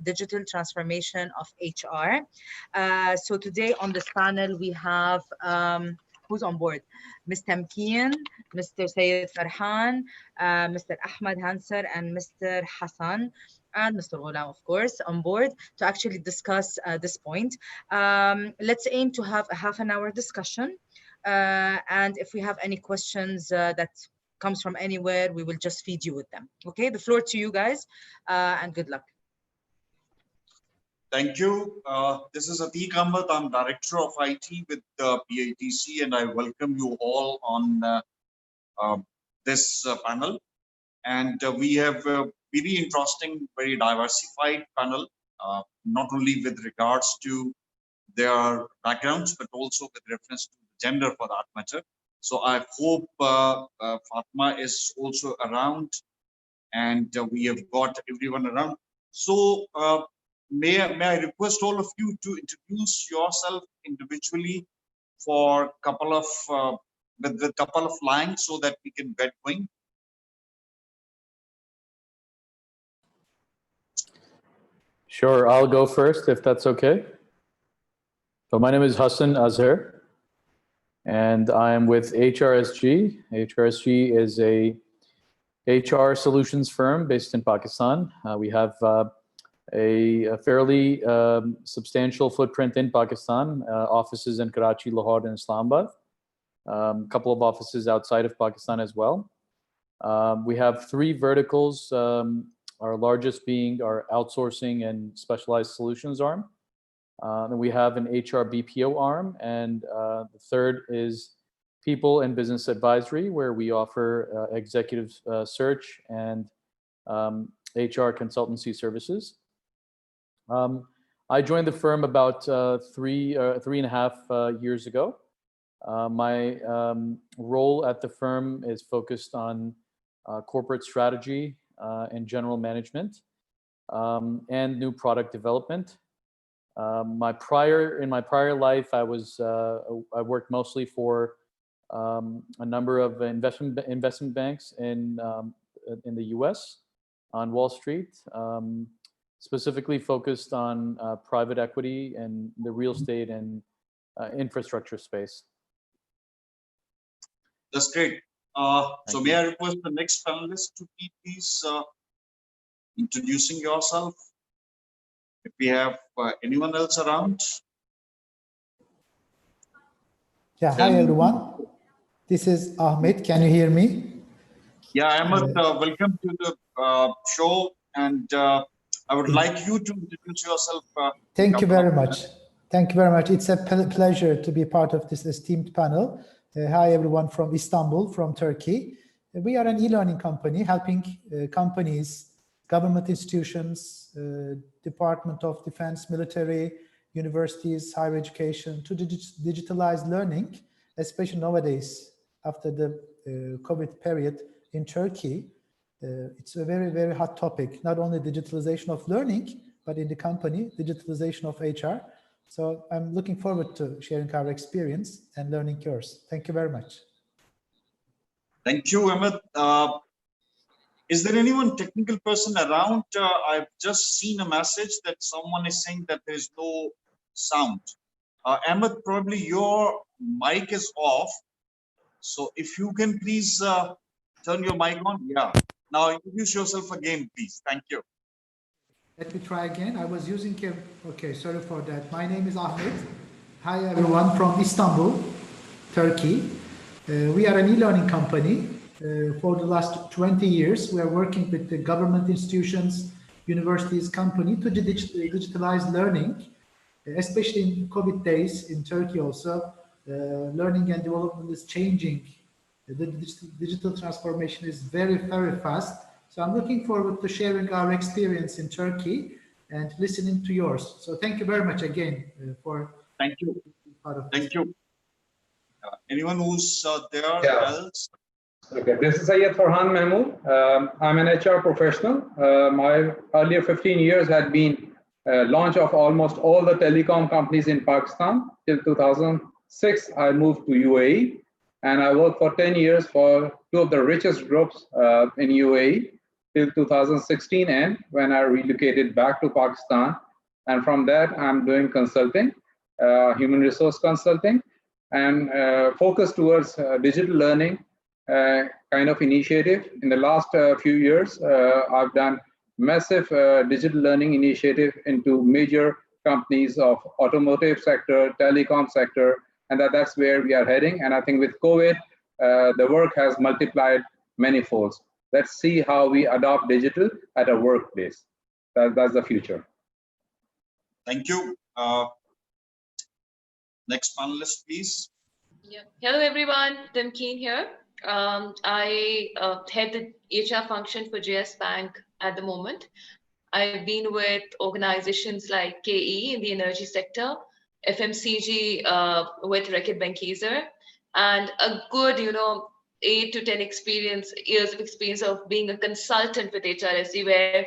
digital transformation of HR. So today on this panel, we have who's on board? Ms. Tamkeen, Mr. Sayed Farhan, Mr. Ahmed Hanser, and Mr. Hassan, and Mr. Ghulam, of course, on board to actually discuss this point. Let's aim to have a half an hour discussion. And if we have any questions that comes from anywhere, we will just feed you with them. Okay, the floor to you guys, and good luck. Thank you. This is Atiq Ahmed. I'm Director of IT with PITC, and I welcome you all on this panel. And we have a very interesting, very diversified panel, not only with regards to their backgrounds, but also with reference to gender for that matter. So I hope Fatma is also around, and we have got everyone around. So may I request all of you to introduce yourself individually for a couple of with a couple of lines so that we can get going. Sure, I'll go first if that's okay. So my name is Hassan Azhar, and I'm with HRSG. HRSG is a HR solutions firm based in Pakistan. We have a fairly substantial footprint in Pakistan, offices in Karachi, Lahore, and Islamabad. A couple of offices outside of Pakistan as well. We have three verticals, our largest being our outsourcing and specialized solutions arm. Then we have an HR BPO arm, and the third is people and business advisory, where we offer executive search and HR consultancy services. I joined the firm about three and a half years ago. My role at the firm is focused on corporate strategy and general management and new product development. In my prior life, I worked mostly for a number of investment banks in the U.S. on Wall Street, specifically focused on private equity and the real estate and infrastructure space. That's great. So may I request the next panelist to be please introducing yourself? If we have anyone else around. Yeah, hi everyone. This is Ahmed. Can you hear me? Yeah, Ahmed, welcome to the show, and I would like you to introduce yourself. Thank you very much. Thank you very much. It's a pleasure to be part of this esteemed panel. Hi everyone from Istanbul, from Turkey. We are an e-learning company helping companies, government institutions, Department of Defense, military, universities, higher education to digitalize learning, especially nowadays after the COVID period in Turkey. It's a very, very hot topic, not only digitalization of learning, but in the company, digitalization of HR. So I'm looking forward to sharing our experience and learning yours. Thank you very much. Thank you, Ahmed. Is there anyone technical person around? I've just seen a message that someone is saying that there's no sound. Ahmed, probably your mic is off. So if you can please turn your mic on. Yeah. Now introduce yourself again, please. Thank you. Let me try again. I was using okay, sorry for that. My name is Ahmed. Hi everyone from Istanbul, Turkey. We are an e-learning company. For the last 20 years, we are working with the government institutions, universities, company to digitalize learning, especially in COVID days in Turkey also. Learning and development is changing. The digital transformation is very, very fast. So I'm looking forward to sharing our experience in Turkey and listening to yours. So thank you very much again for thank you. Part of thank you. Anyone who's there else? Okay, this is Sayed Farhan Mahmood. I'm an HR professional. My earlier 15 years had been launch of almost all the telecom companies in Pakistan. Till 2006, I moved to UAE, and I worked for 10 years for two of the richest groups in UAE, till 2016 end, when I relocated back to Pakistan. And from that, I'm doing consulting, human resource consulting, and focus towards digital learning kind of initiative. In the last few years, I've done massive digital learning initiative into major companies of automotive sector, telecom sector, and that's where we are heading. And I think with COVID, the work has multiplied many folds. Let's see how we adopt digital at a workplace. That's the future. Thank you. Next panelist, please. Yeah. Hello, everyone. Tamkeen here. I head the HR function for JS Bank at the moment. I've been with organizations like KE in the energy sector, FMCG with Reckitt Benckiser, and a good, 8 to 10 years of experience of being a consultant with HRSG, where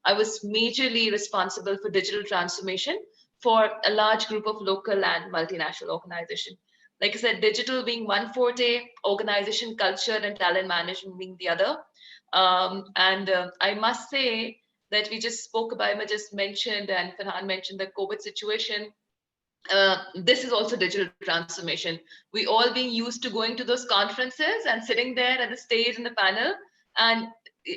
I was majorly responsible for digital transformation for a large group of local and multinational organizations. Like I said, digital being one forte, organization culture and talent management being the other. I must say that we just spoke about, I just mentioned, and Farhan mentioned the COVID situation. This is also digital transformation. We all being used to going to those conferences and sitting there at the stage in the panel and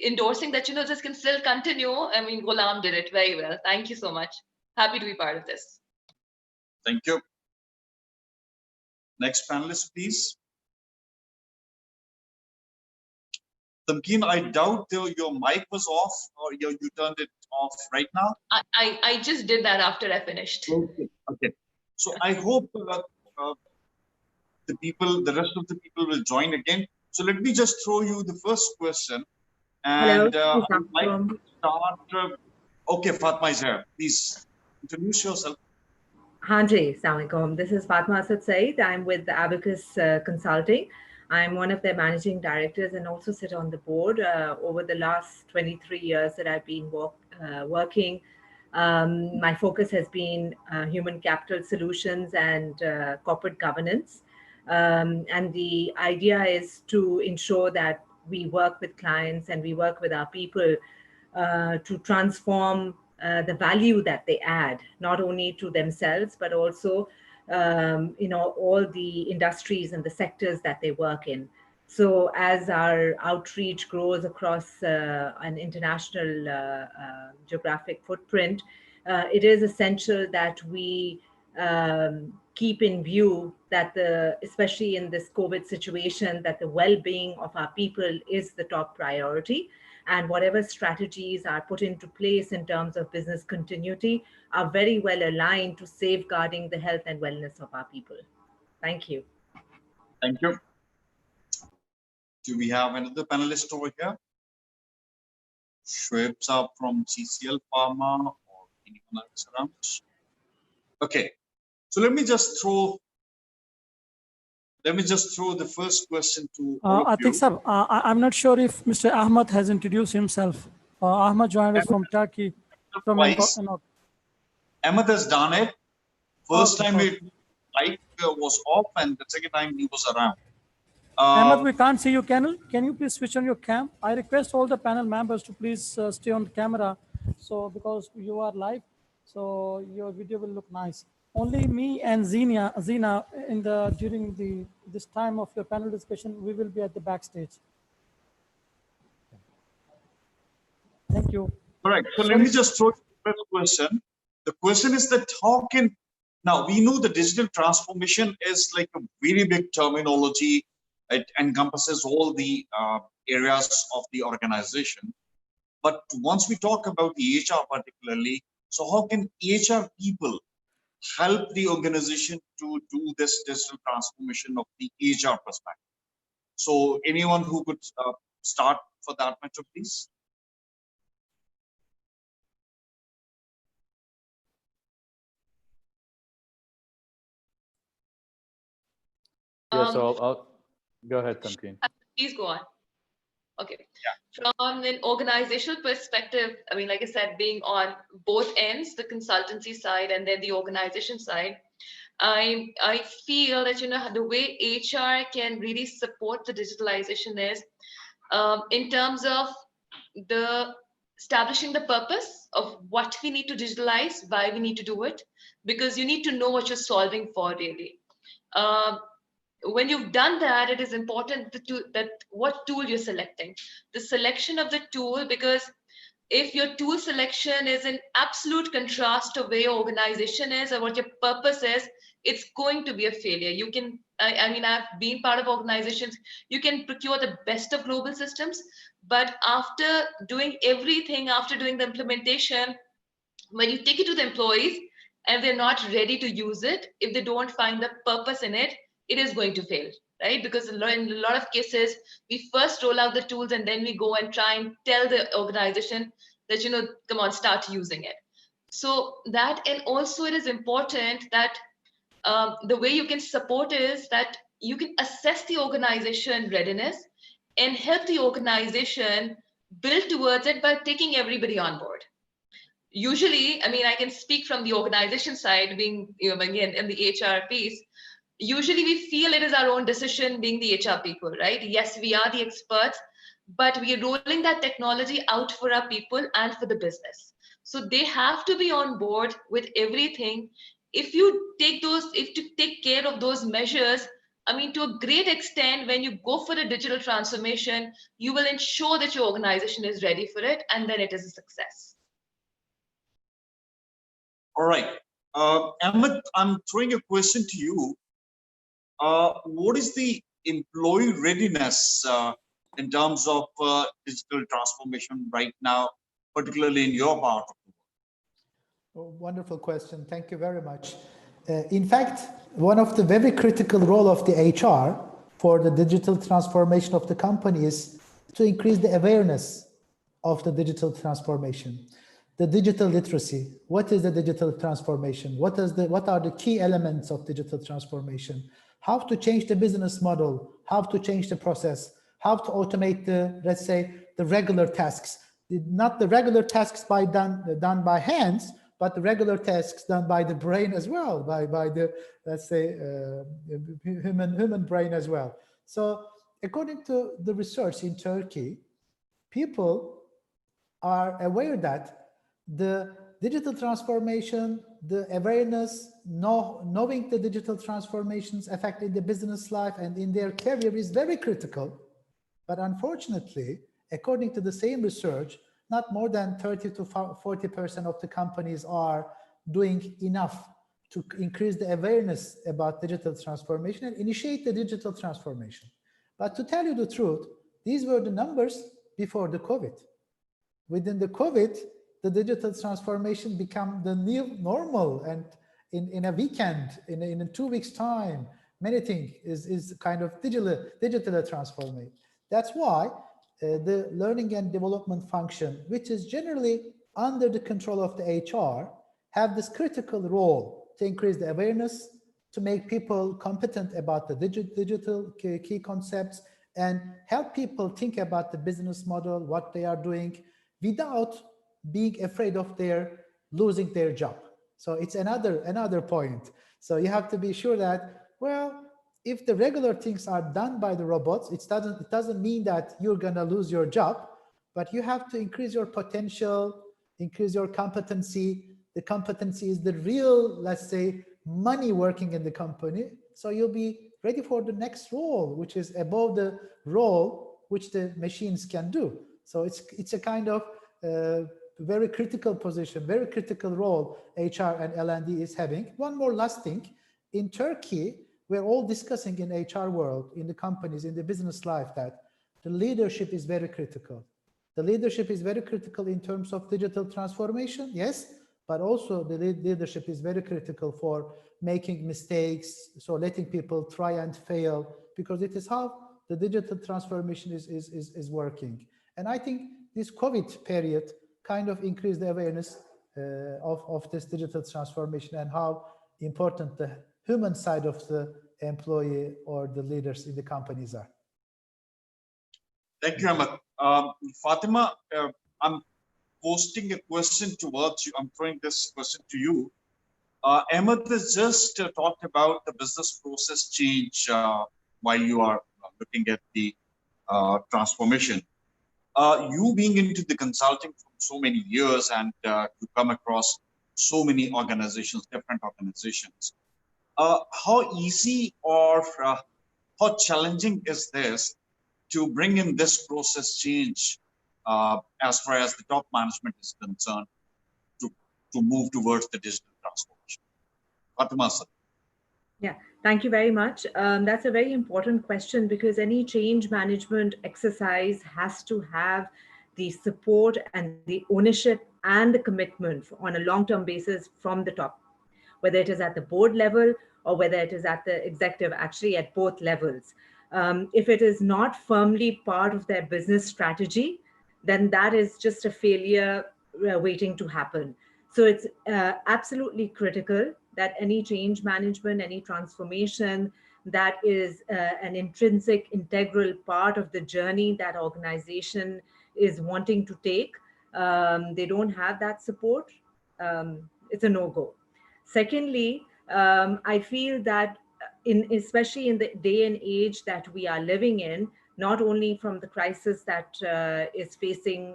endorsing that, this can still continue. I mean, Ghulam did it very well. Thank you so much. Happy to be part of this. Thank you. Next panelist, please. Tamkeen, I doubt your mic was off, or you turned it off right now. I just did that after I finished. Okay. So I hope the rest of the people will join again. So let me just throw you the first question. And I'd like to start. Okay, Fatma is here. Please introduce yourself. Hanji, Assalamualaikum. This is Fatma Asad Saeed. I'm with the Abacus Consulting. I'm one of their managing directors and also sit on the board. Over the last 23 years that I've been working, my focus has been human capital solutions and corporate governance. And the idea is to ensure that we work with clients and we work with our people to transform the value that they add, not only to themselves, but also, all the industries and the sectors that they work in. So as our outreach grows across an international geographic footprint, it is essential that we keep in view that especially in this COVID situation, that the well-being of our people is the top priority. And whatever strategies are put into place in terms of business continuity are very well aligned to safeguarding the health and wellness of our people. Thank you. Thank you. Do we have another panelist over here? Shoaib Saab from CCL Pharma or anyone else around? Okay, so let me just throw the first question to all of you. Atiq Sab, I'm not sure if Mr. Ahmad has introduced himself. Ahmad joined us from Turkey. Ahmad has done it. First time it was off, and the second time he was around. Ahmad, we can't see you. Can you please switch on your cam? I request all the panel members to please stay on the camera, so because you are live, so your video will look nice. Only me and Zina during this time of your panel discussion, we will be at the backstage. Thank you. Correct. So let me just throw the first question. The question is that now we know the digital transformation is like a very big terminology. It encompasses all the areas of the organization. But once we talk about the HR particularly, so how can HR people help the organization to do this digital transformation of the HR perspective? So anyone who could start for that matter, please. Yeah, so I'll go ahead, Tamkeen. Please go on. Okay. Yeah. From an organizational perspective, I mean, like I said, being on both ends, the consultancy side and then the organization side, I feel that, the way HR can really support the digitalization is in terms of the establishing the purpose of what we need to digitalize, why we need to do it, because you need to know what you're solving for really. When you've done that, it is important that what tool you're selecting. The selection of the tool, because if your tool selection is in absolute contrast to where your organization is or what your purpose is, it's going to be a failure. You can, I mean, I've been part of organizations, you can procure the best of global systems, but after doing everything, after doing the implementation, when you take it to the employees and they're not ready to use it, if they don't find the purpose in it, it is going to fail, right? Because in a lot of cases, we first roll out the tools and then we go and try and tell the organization that, you know, come on, start using it. So that, and also it is important that the way you can support is that you can assess the organization readiness and help the organization build towards it by taking everybody on board. Usually, I mean, I can speak from the organization side, being, you know, again, in the HR piece. Usually we feel it is our own decision being the HR people, right? Yes, we are the experts, but we are rolling that technology out for our people and for the business. So they have to be on board with everything. If you take care of those measures, I mean, to a great extent, when you go for a digital transformation, you will ensure that your organization is ready for it, and then it is a success. All right. Ahmed, I'm throwing a question to you. What is the employee readiness in terms of digital transformation right now, particularly in your part of the world? Oh, wonderful question. Thank you very much. In fact, one of the very critical role of the HR for the digital transformation of the company is to increase the awareness of the digital transformation. The digital literacy. What is the digital transformation? What are the key elements of digital transformation? How to change the business model, how to change the process, how to automate the, let's say, the regular tasks. Not the regular tasks done by hands, but the regular tasks done by the brain as well, by the, let's say, human brain as well. So according to the research in Turkey, people are aware that the digital transformation, the awareness, knowing the digital transformations affecting the business life and in their career is very critical. But unfortunately, according to the same research, not more than 30 to 40% of the companies are doing enough to increase the awareness about digital transformation and initiate the digital transformation. But to tell you the truth, these were the numbers before the COVID. Within the COVID, the digital transformation become the new normal, and in a weekend, in 2 weeks time, many things is kind of digitally transforming. That's why the learning and development function, which is generally under the control of the HR, have this critical role to increase the awareness, to make people competent about the digital key concepts, and help people think about the business model, what they are doing, without being afraid of losing their job. So it's another point. So you have to be sure that, well, if the regular things are done by the robots, it doesn't mean that you're gonna lose your job, but you have to increase your potential, increase your competency. The competency is the real, let's say, money working in the company. So you'll be ready for the next role, which is above the role which the machines can do. So it's a kind of very critical position, very critical role HR and L&D is having. One more last thing. In Turkey, we're all discussing in HR world, in the companies, in the business life, that the leadership is very critical. The leadership is very critical in terms of digital transformation, yes, but also the leadership is very critical for making mistakes, so letting people try and fail, because it is how the digital transformation is working. And I think this COVID period kind of increased the awareness of this digital transformation and how important the human side of the employee or the leaders in the companies are. Thank you, Ahmed. Fatima, I'm posting a question towards you. I'm throwing this question to you. Ahmed has just talked about the business process change while you are looking at the transformation. You being into the consulting for so many years and you come across so many organizations, different organizations. How easy or how challenging is this to bring in this process change as far as the top management is concerned to move towards the digital transformation? Fatima sir. Yeah, thank you very much. That's a very important question because any change management exercise has to have the support and the ownership and the commitment on a long-term basis from the top, whether it is at the board level or whether it is at the executive, actually at both levels. If it is not firmly part of their business strategy, then that is just a failure waiting to happen. So it's absolutely critical that any change management, any transformation that is an intrinsic, integral part of the journey that organization is wanting to take, they don't have that support, it's a no-go. Secondly, I feel that especially in the day and age that we are living in, not only from the crisis that is facing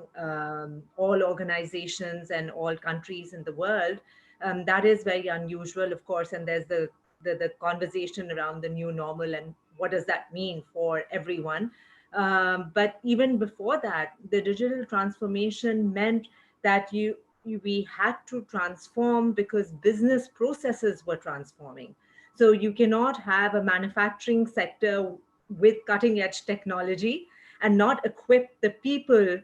all organizations and all countries in the world, that is very unusual, of course, and there's the conversation around the new normal and what does that mean for everyone. But even before that, the digital transformation meant that we had to transform because business processes were transforming. So you cannot have a manufacturing sector with cutting edge technology and not equip the people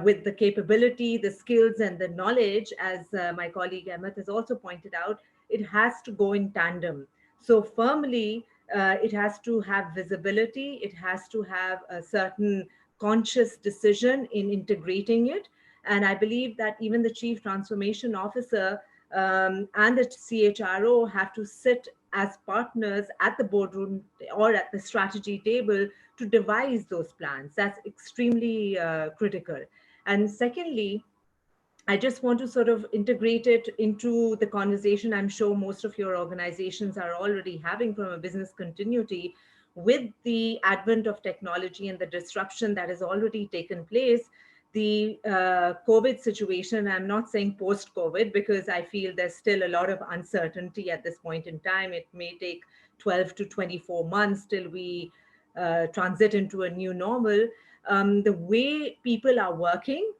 with the capability, the skills and the knowledge, as my colleague Ahmed has also pointed out. It has to go in tandem. So firmly, it has to have visibility. It has to have a certain conscious decision in integrating it. And I believe that even the Chief Transformation Officer and the CHRO have to sit as partners at the boardroom or at the strategy table to devise those plans. That's extremely critical. And secondly, I just want to sort of integrate it into the conversation I'm sure most of your organizations are already having from a business continuity. With the advent of technology and the disruption that has already taken place, the COVID situation, I'm not saying post-COVID because I feel there's still a lot of uncertainty at this point in time. It may take 12 to 24 months till we transit into a new normal. The way people are working,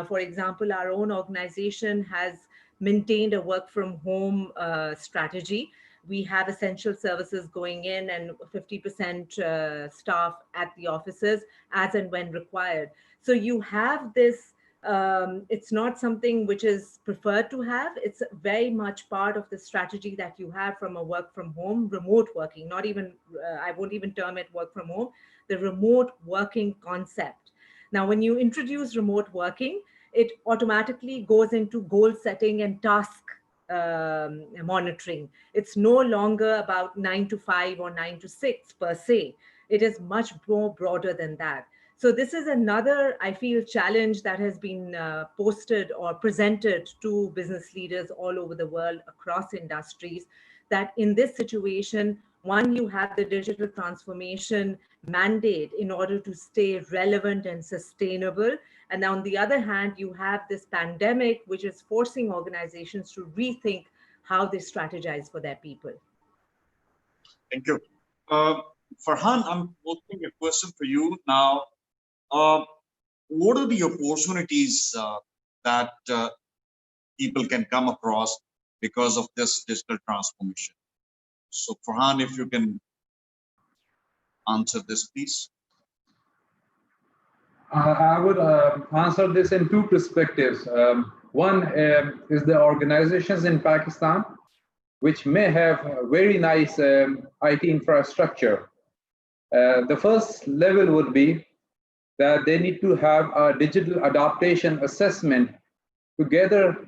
for example, our own organization has maintained a work from home strategy. We have essential services going in and 50% staff at the offices as and when required. So you have this, it's not something which is preferred to have. It's very much part of the strategy that you have from a work from home, remote working, not even, I won't even term it work from home, the remote working concept. Now, when you introduce remote working, it automatically goes into goal setting and task monitoring. It's no longer about 9 to 5 or 9 to 6 per se. It is much more broader than that. So this is another, I feel, challenge that has been posted or presented to business leaders all over the world across industries, that in this situation, one, you have the digital transformation mandate in order to stay relevant and sustainable. And on the other hand, you have this pandemic, which is forcing organizations to rethink how they strategize for their people. Thank you. Farhan, I'm posing a question for you now. What are the opportunities that people can come across because of this digital transformation? So Farhan, if you can answer this, please. I would answer this in two perspectives. One is the organizations in Pakistan, which may have a very nice IT infrastructure. The first level would be that they need to have a digital adaptation assessment to gather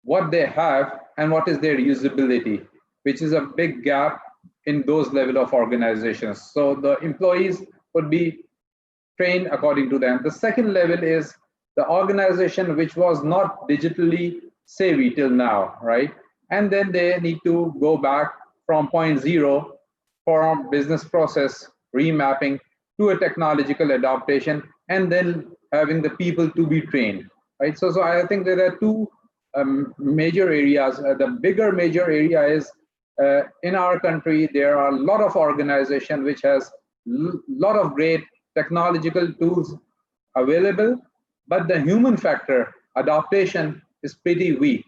what they have and what is their usability, which is a big gap in those level of organizations. So the employees would be trained according to them. The second level is the organization which was not digitally savvy till now, right? And then they need to go back from point zero for business process remapping to a technological adaptation, and then having the people to be trained, right? So I think there are two major areas. The bigger major area is in our country, there are a lot of organizations which has lot of great technological tools available, but the human factor, adaptation, is pretty weak.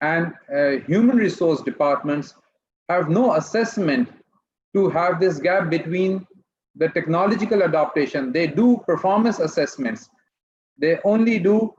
And human resource departments have no assessment to have this gap between the technological adaptation. They do performance assessments. They only do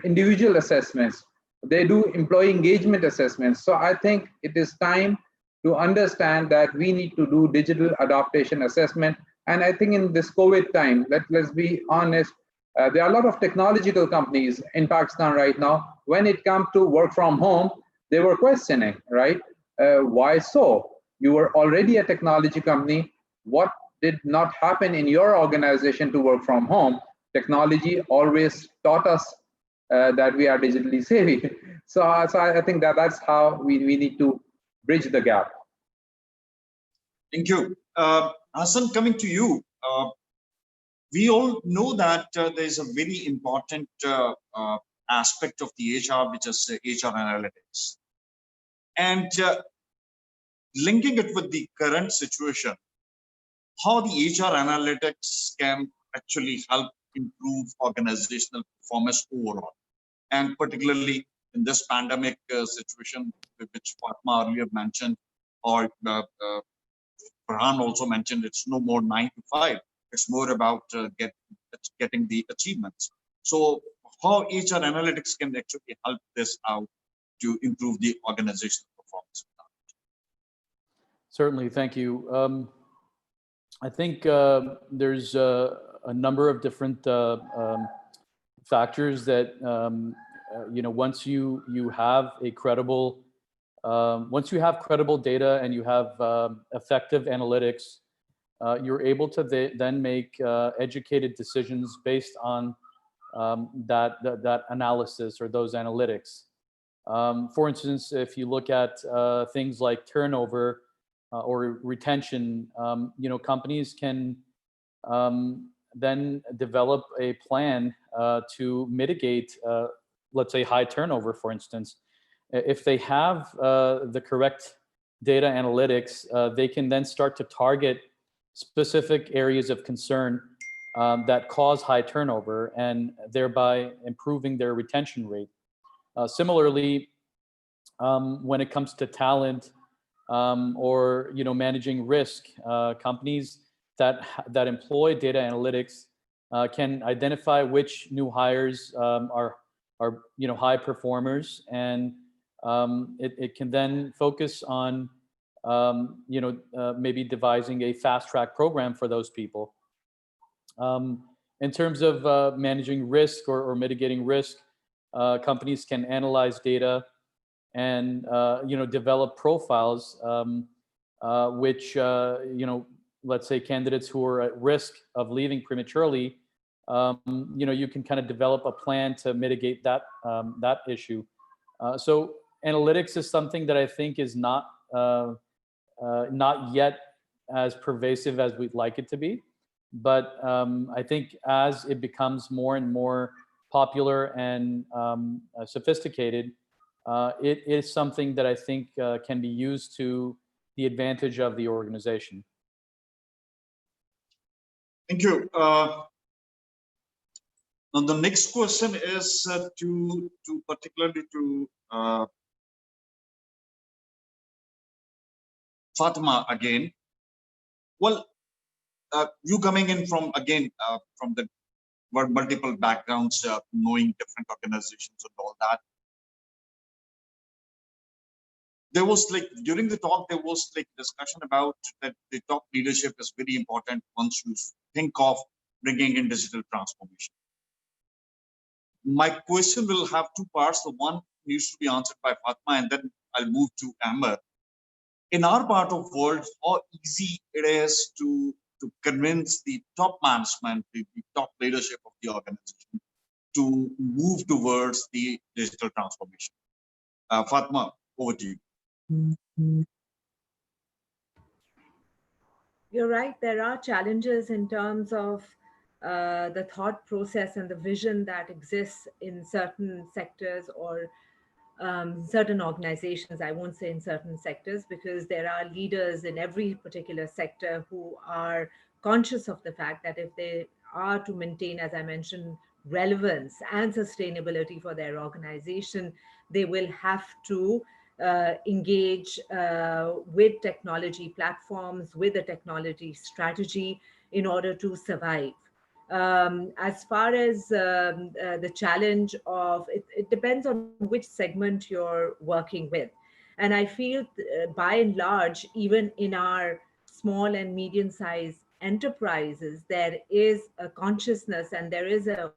individual assessments. They do employee engagement assessments. So I think it is time to understand that we need to do digital adaptation assessment. And I think in this COVID time, let's be honest, there are a lot of technological companies in Pakistan right now. When it comes to work from home, they were questioning, right? Why so? You were already a technology company. What did not happen in your organization to work from home? Technology always taught us that we are digitally savvy. So I think that's how we need to bridge the gap. Thank you. Hassan, coming to you. We all know that there is a very important aspect of the HR, which is HR analytics. And linking it with the current situation, how the HR analytics can actually help improve organizational performance overall. And particularly in this pandemic situation, which Fatma earlier mentioned, or Farhan also mentioned, it's no more 9 to 5. It's more about getting the achievements. So how HR analytics can actually help this out to improve the organizational performance? Certainly, thank you. I think there's a number of different factors that once you have a credible, once you have credible data and you have effective analytics, you're able to then make educated decisions based on that analysis or those analytics. For instance, if you look at things like turnover or retention, companies can then develop a plan to mitigate, let's say, high turnover, for instance. If they have the correct data analytics, they can then start to target specific areas of concern that cause high turnover and thereby improving their retention rate. Similarly, when it comes to talent or managing risk, companies that employ data analytics can identify which new hires are high performers, and it can then focus on maybe devising a fast track program for those people. In terms of managing risk or mitigating risk, companies can analyze data and develop profiles which let's say candidates who are at risk of leaving prematurely, you can kind of develop a plan to mitigate that issue. So analytics is something that I think is not yet as pervasive as we'd like it to be, but I think as it becomes more and more popular and sophisticated, it is something that I think can be used to the advantage of the organization. Thank you. Now the next question is particularly to Fatima again. Well, you coming in from from the multiple backgrounds, knowing different organizations and all that. There was during the talk, there was discussion about that the top leadership is very important once you think of bringing in digital transformation. My question will have two parts. The one needs to be answered by Fatma, and then I'll move to Amber. In our part of world, how easy it is to convince the top management, the top leadership of the organization to move towards the digital transformation. Fatma, over to you. You're right. There are challenges in terms of the thought process and the vision that exists in certain sectors or certain organizations. I won't say in certain sectors, because there are leaders in every particular sector who are conscious of the fact that if they are to maintain, as I mentioned, relevance and sustainability for their organization, they will have to engage with technology platforms, with a technology strategy in order to survive. As far as the challenge of it depends on which segment you're working with. And I feel by and large, even in our small and medium sized enterprises, there is a consciousness and there is a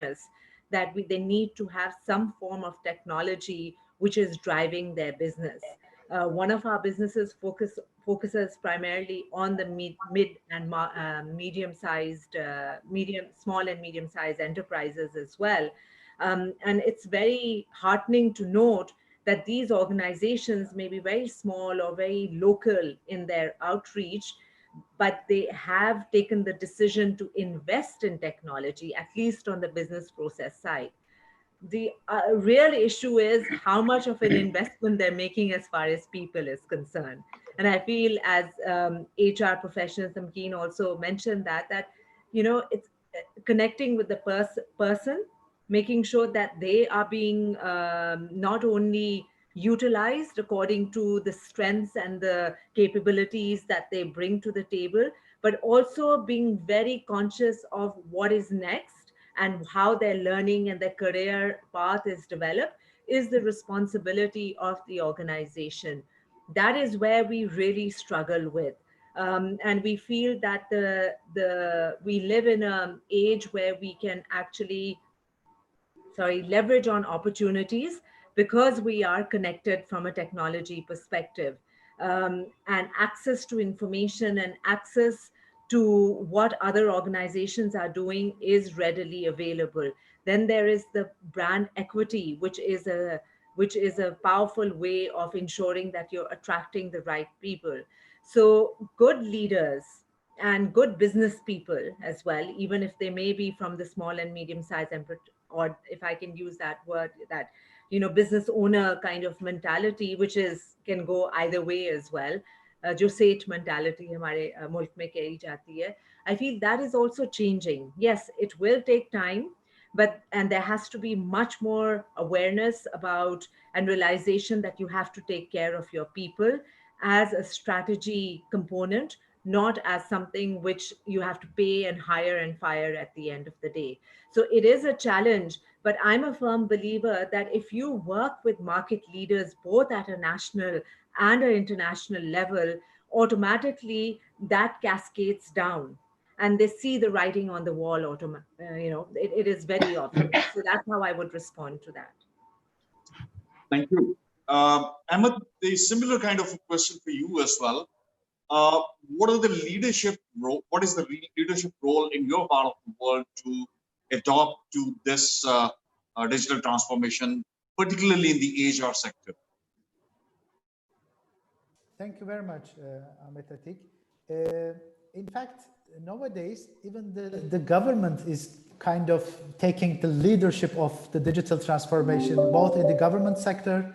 awareness that they need to have some form of technology which is driving their business. One of our businesses focuses primarily on the mid and medium-sized, small and medium-sized enterprises as well. And it's very heartening to note that these organizations may be very small or very local in their outreach, but they have taken the decision to invest in technology, at least on the business process side. The real issue is how much of an investment they're making as far as people is concerned. And I feel as HR professionals, Tamkeen also mentioned that it's connecting with the person, making sure that they are being not only utilized according to the strengths and the capabilities that they bring to the table, but also being very conscious of what is next and how their learning and their career path is developed is the responsibility of the organization. That is where we really struggle with. And we feel that we live in an age where we can actually leverage on opportunities because we are connected from a technology perspective, and access to information and access to what other organizations are doing is readily available. Then there is the brand equity, which is a powerful way of ensuring that you're attracting the right people. So good leaders and good business people as well, even if they may be from the small and medium sized, or if I can use that word, that business owner kind of mentality, which can go either way as well. जो सेठ mentality हमारे मुल्क में कही जाती है, I feel that is also changing. Yes, it will take time, and there has to be much more awareness about and realization that you have to take care of your people as a strategy component, not as something which you have to pay and hire and fire at the end of the day. So it is a challenge, but I'm a firm believer that if you work with market leaders, both at a national and an international level, automatically that cascades down and they see the writing on the wall. It is very obvious. So that's how I would respond to that. Thank you. Ahmed, a similar kind of a question for you as well. What is the leadership role in your part of the world to adopt to this digital transformation, particularly in the HR sector? Thank you very much, Ahmed Atik. In fact, nowadays, even the government is kind of taking the leadership of the digital transformation, both in the government sector,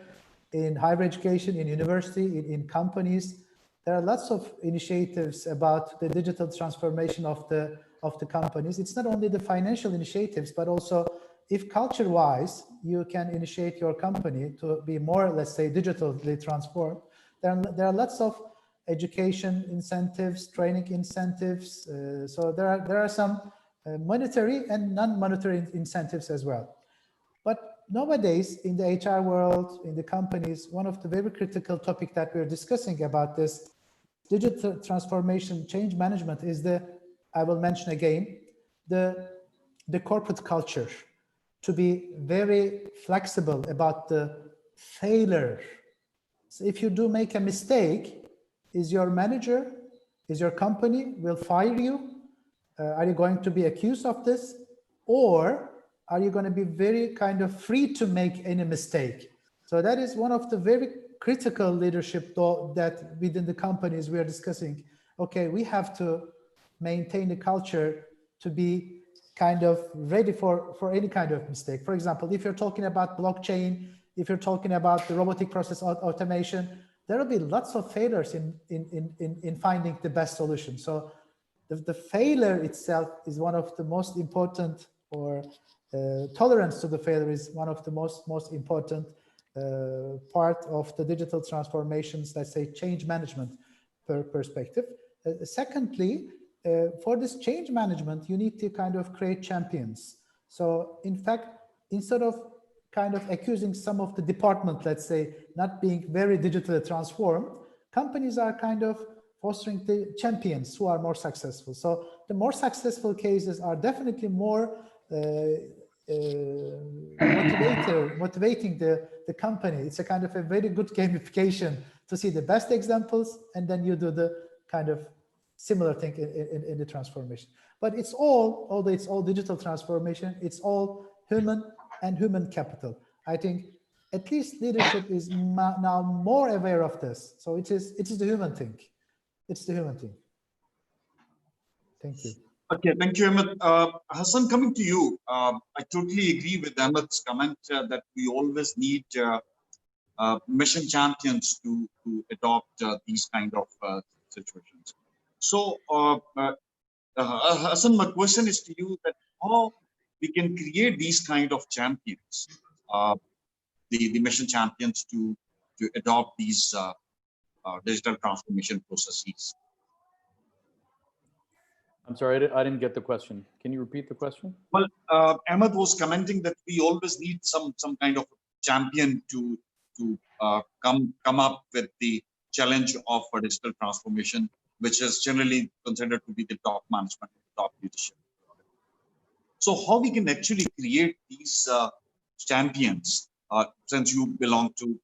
in higher education, in university, in companies. There are lots of initiatives about the digital transformation of the companies. It's not only the financial initiatives, but also if culture-wise, you can initiate your company to be more, let's say, digitally transformed. There are lots of education incentives, training incentives. So there are some monetary and non-monetary incentives as well. But nowadays in the HR world, in the companies, one of the very critical topic that we're discussing about this digital transformation, change management is I will mention again, the corporate culture, to be very flexible about the failure. So if you do make a mistake, is your manager, is your company will fire you? Are you going to be accused of this? Or are you going to be very kind of free to make any mistake? So that is one of the very critical leadership that within the companies we are discussing. Okay, we have to maintain the culture to be kind of ready for any kind of mistake. For example, if you're talking about blockchain, if you're talking about the robotic process automation, there will be lots of failures in finding the best solution. So the failure itself is one of the most important, or tolerance to the failure is one of the most important part of the digital transformations, let's say change management perspective. Secondly, for this change management, you need to kind of create champions. So in fact, instead of kind of accusing some of the department, let's say, not being very digitally transformed, companies are kind of fostering the champions who are more successful. So the more successful cases are definitely more motivating the company. It's a kind of a very good gamification to see the best examples, and then you do the kind of similar thing in the transformation. But it's all, although it's all digital transformation, it's all human and human capital. I think at least leadership is now more aware of this. So it is the human thing. It's the human thing. Thank you. Okay, thank you, Ahmed. Hassan, coming to you, I totally agree with Ahmed's comment that we always need mission champions to adopt these kind of situations. So, Hassan, my question is to you that how we can create these kind of champions, the mission champions to adopt these digital transformation processes. I'm sorry, I didn't get the question. Can you repeat the question? Well, Ahmed was commenting that we always need some kind of champion to come up with the challenge of a digital transformation, which is generally considered to be the top management, top leadership. So how we can actually create these champions, since you belong to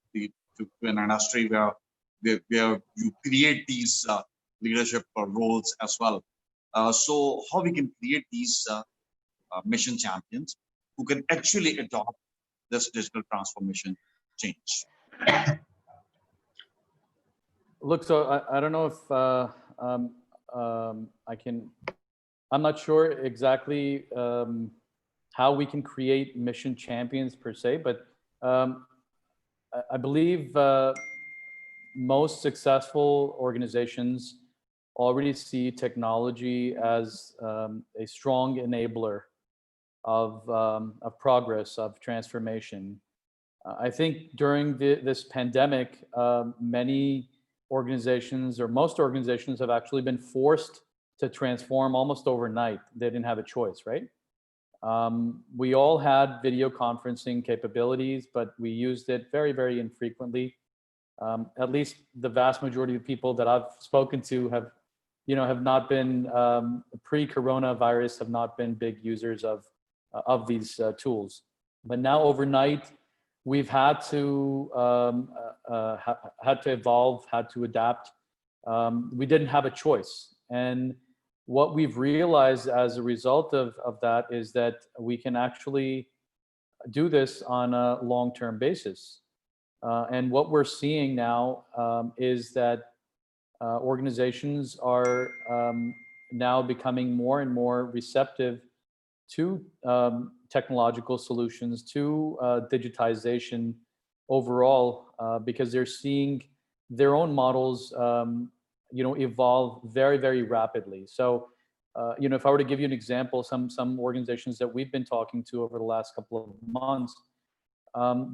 an industry where you create these leadership roles as well. So how we can create these mission champions who can actually adopt this digital transformation change. Look, so I don't know if I can, I'm not sure exactly how we can create mission champions per se, but I believe most successful organizations already see technology as a strong enabler of progress, of transformation. I think during this pandemic, many organizations, or most organizations, have actually been forced to transform almost overnight. They didn't have a choice, right? We all had video conferencing capabilities, but we used it very, very infrequently. At least the vast majority of people that I've spoken to have not been, pre-coronavirus, have not been big users of these tools. But now overnight, we've had to evolve, had to adapt. We didn't have a choice. And what we've realized as a result of that is that we can actually do this on a long-term basis. And what we're seeing now is that organizations are now becoming more and more receptive to technological solutions, to digitization overall, because they're seeing their own models evolve very, very rapidly. So if I were to give you an example, some organizations that we've been talking to over the last couple of months,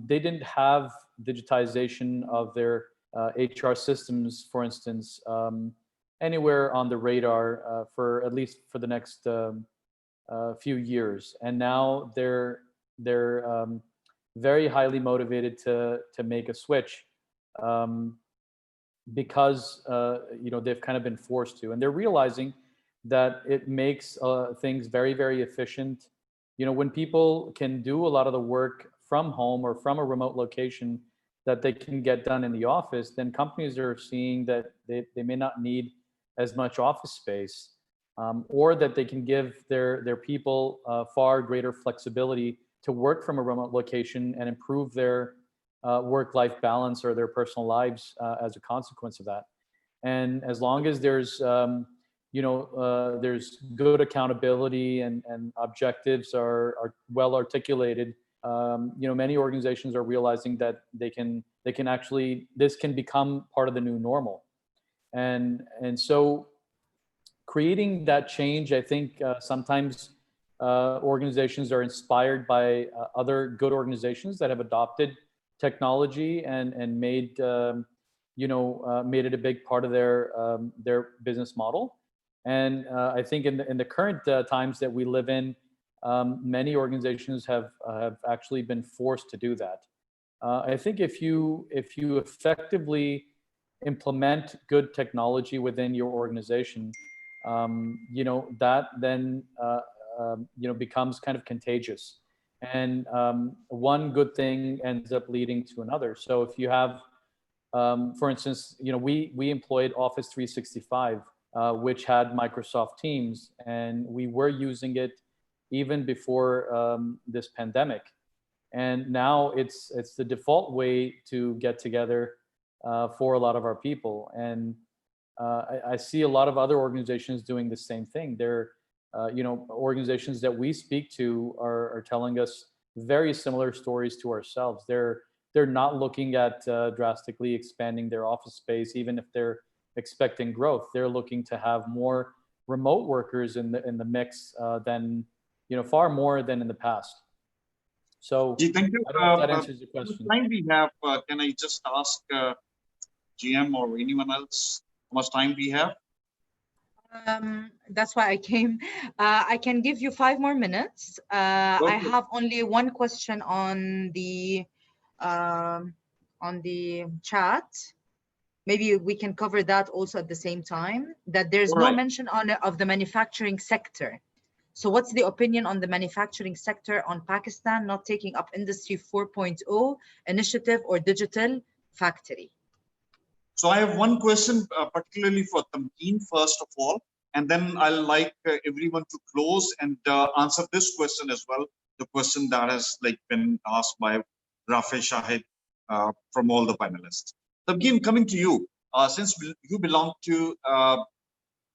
they didn't have digitization of their HR systems, for instance, anywhere on the radar for at least for the next few years. And now they're very highly motivated to make a switch because they've kind of been forced to, and they're realizing that it makes things very, very efficient. When people can do a lot of the work from home or from a remote location that they can get done in the office, then companies are seeing that they may not need as much office space, or that they can give their people far greater flexibility to work from a remote location and improve their work-life balance or their personal lives as a consequence of that. And as long as there's there's good accountability and objectives are well articulated. Many organizations are realizing that they can actually, this can become part of the new normal. And so creating that change, I think sometimes organizations are inspired by other good organizations that have adopted technology and made made it a big part of their business model. And I think in the current times that we live in, many organizations have actually been forced to do that. I think if you effectively implement good technology within your organization, that then becomes kind of contagious, and one good thing ends up leading to another. So if you have, for instance, we employed Office 365, which had Microsoft Teams, and we were using it even before this pandemic. And now it's the default way to get together for a lot of our people. And I see a lot of other organizations doing the same thing. They're, organizations that we speak to are telling us very similar stories to ourselves. They're not looking at drastically expanding their office space, even if they're expecting growth. They're looking to have more remote workers in the mix than, far more than in the past. So Thank you. I don't know if that answers your question. Time we have, can I just ask GM or anyone else how much time we have? That's why I came. I can give you 5 more minutes. I have only one question on the chat. Maybe we can cover that also at the same time, that there's no mention of the manufacturing sector. So what's the opinion on the manufacturing sector on Pakistan not taking up Industry 4.0 initiative or digital factory? So I have one question, particularly for Tamkeen, first of all, and then I'll like everyone to close and answer this question as well, the question that has been asked by Rafi Shahid from all the panelists. Tamkeen, coming to you, since you belong to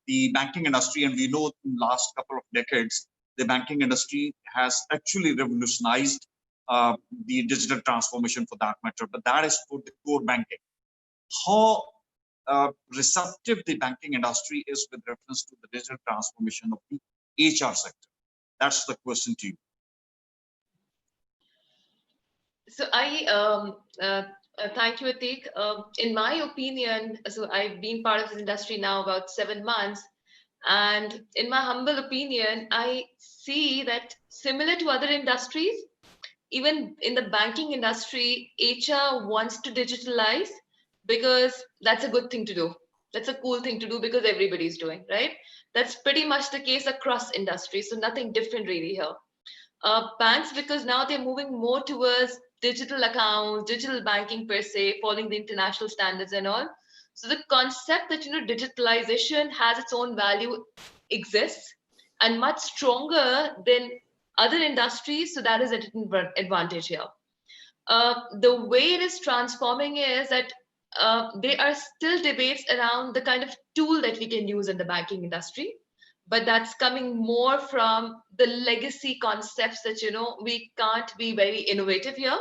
the banking industry, and we know in the last couple of decades, the banking industry has actually revolutionized the digital transformation for that matter, but that is for the core banking. How receptive the banking industry is with reference to the digital transformation of the HR sector? That's the question to you. So thank you, Atik. In my opinion, so I've been part of this industry now about 7 months, and in my humble opinion, I see that similar to other industries, even in the banking industry, HR wants to digitalize because that's a good thing to do. That's a cool thing to do because everybody's doing, right? That's pretty much the case across industries, so nothing different really here. Banks, because now they're moving more towards digital accounts, digital banking per se, following the international standards and all. So the concept that, digitalization has its own value exists, and much stronger than other industries. So that is an advantage here. The way it is transforming is that there are still debates around the kind of tool that we can use in the banking industry, but that's coming more from the legacy concepts that, we can't be very innovative here.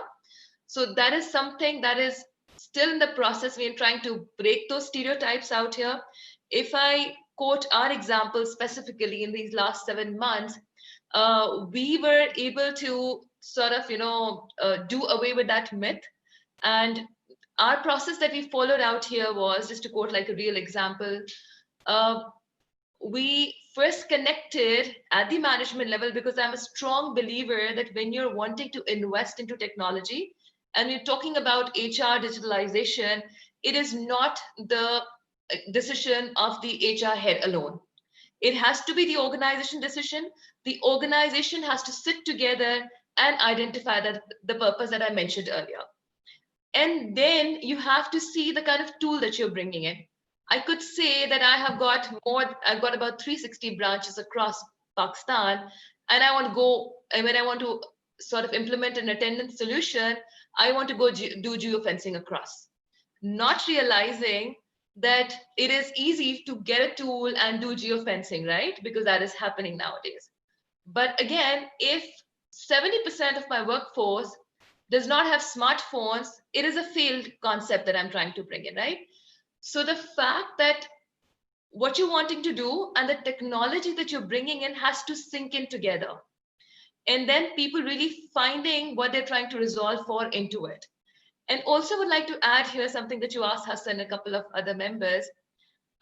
So that is something that is still in the process. We are trying to break those stereotypes out here. If I quote our example specifically in these last 7 months, we were able to sort of, do away with that myth. And our process that we followed out here was, just to quote like a real example, we first connected at the management level, because I'm a strong believer that when you're wanting to invest into technology and you're talking about HR digitalization, it is not the decision of the HR head alone. It has to be the organization decision. The organization has to sit together and identify the purpose that I mentioned earlier. And then you have to see the kind of tool that you're bringing in. I could say that I've got about 360 branches across Pakistan, and I want to go, and when I want to sort of implement an attendance solution, I want to go do geofencing across, not realizing that it is easy to get a tool and do geofencing, right? Because that is happening nowadays. But again, if 70% of my workforce does not have smartphones, it is a failed concept that I'm trying to bring in, right? So the fact that what you're wanting to do and the technology that you're bringing in has to sync in together. And then people really finding what they're trying to resolve for into it. And also would like to add here something that you asked Hassan and a couple of other members.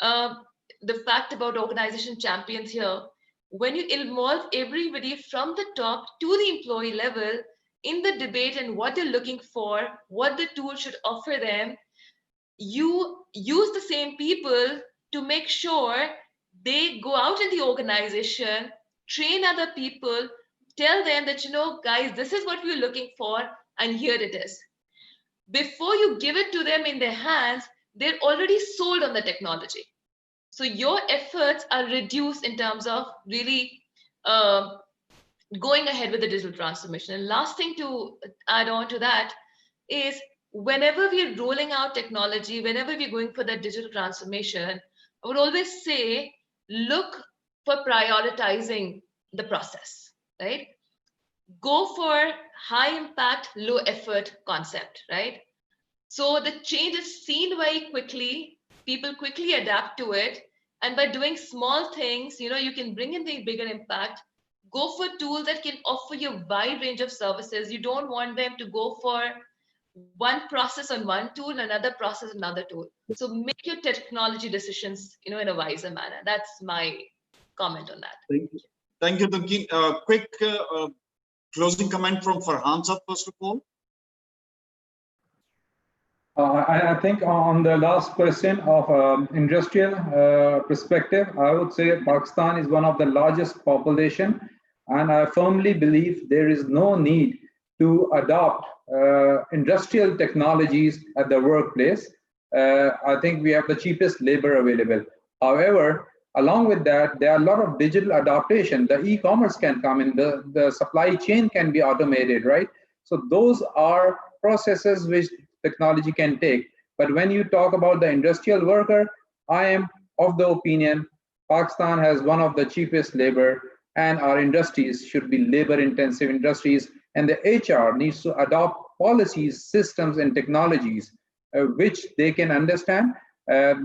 The fact about organization champions here, when you involve everybody from the top to the employee level in the debate and what they're looking for, what the tool should offer them, you use the same people to make sure they go out in the organization, train other people, tell them that, you know, guys, this is what we're looking for, and here it is. Before you give it to them in their hands, they're already sold on the technology. So your efforts are reduced in terms of really going ahead with the digital transformation. And last thing to add on to that is whenever we're rolling out technology, whenever we're going for that digital transformation, I would always say, look for prioritizing the process, right? Go for high impact, low effort concept, right? So the change is seen very quickly, people quickly adapt to it. And by doing small things, you know, you can bring in the bigger impact. Go for tools that can offer you a wide range of services. You don't want them to go for one process on one tool, another process, another tool. So make your technology decisions, you know, in a wiser manner. That's my comment on that. Thank you, Tamkeen. Quick closing comment from Farhan sir, first of all. I think on the last question of industrial perspective, I would say Pakistan is one of the largest population, and I firmly believe there is no need to adopt industrial technologies at the workplace. I think we have the cheapest labor available. However, along with that, there are a lot of digital adaptation. The e-commerce can come in, the supply chain can be automated, right? So those are processes which technology can take. But when you talk about the industrial worker, I am of the opinion Pakistan has one of the cheapest labor, and our industries should be labor intensive industries, and the HR needs to adopt policies, systems, and technologies which they can understand.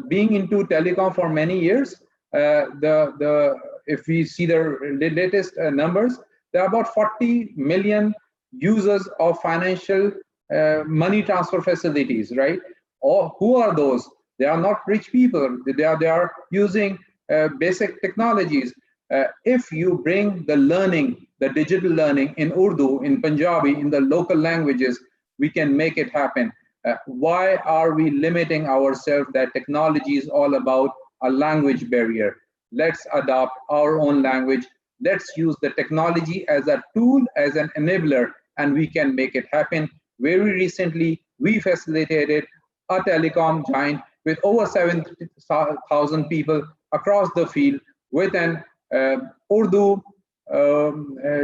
Being into telecom for many years, if we see the latest numbers, there are about 40 million users of financial money transfer facilities, right? Or who are those? They are not rich people. They are using basic technologies. If you bring the learning, the digital learning in Urdu, in Punjabi, in the local languages, we can make it happen. Why are we limiting ourselves that technology is all about a language barrier? Let's adopt our own language. Let's use the technology as a tool, as an enabler, and we can make it happen. Very recently, we facilitated a telecom giant with over 7,000 people across the field with an Urdu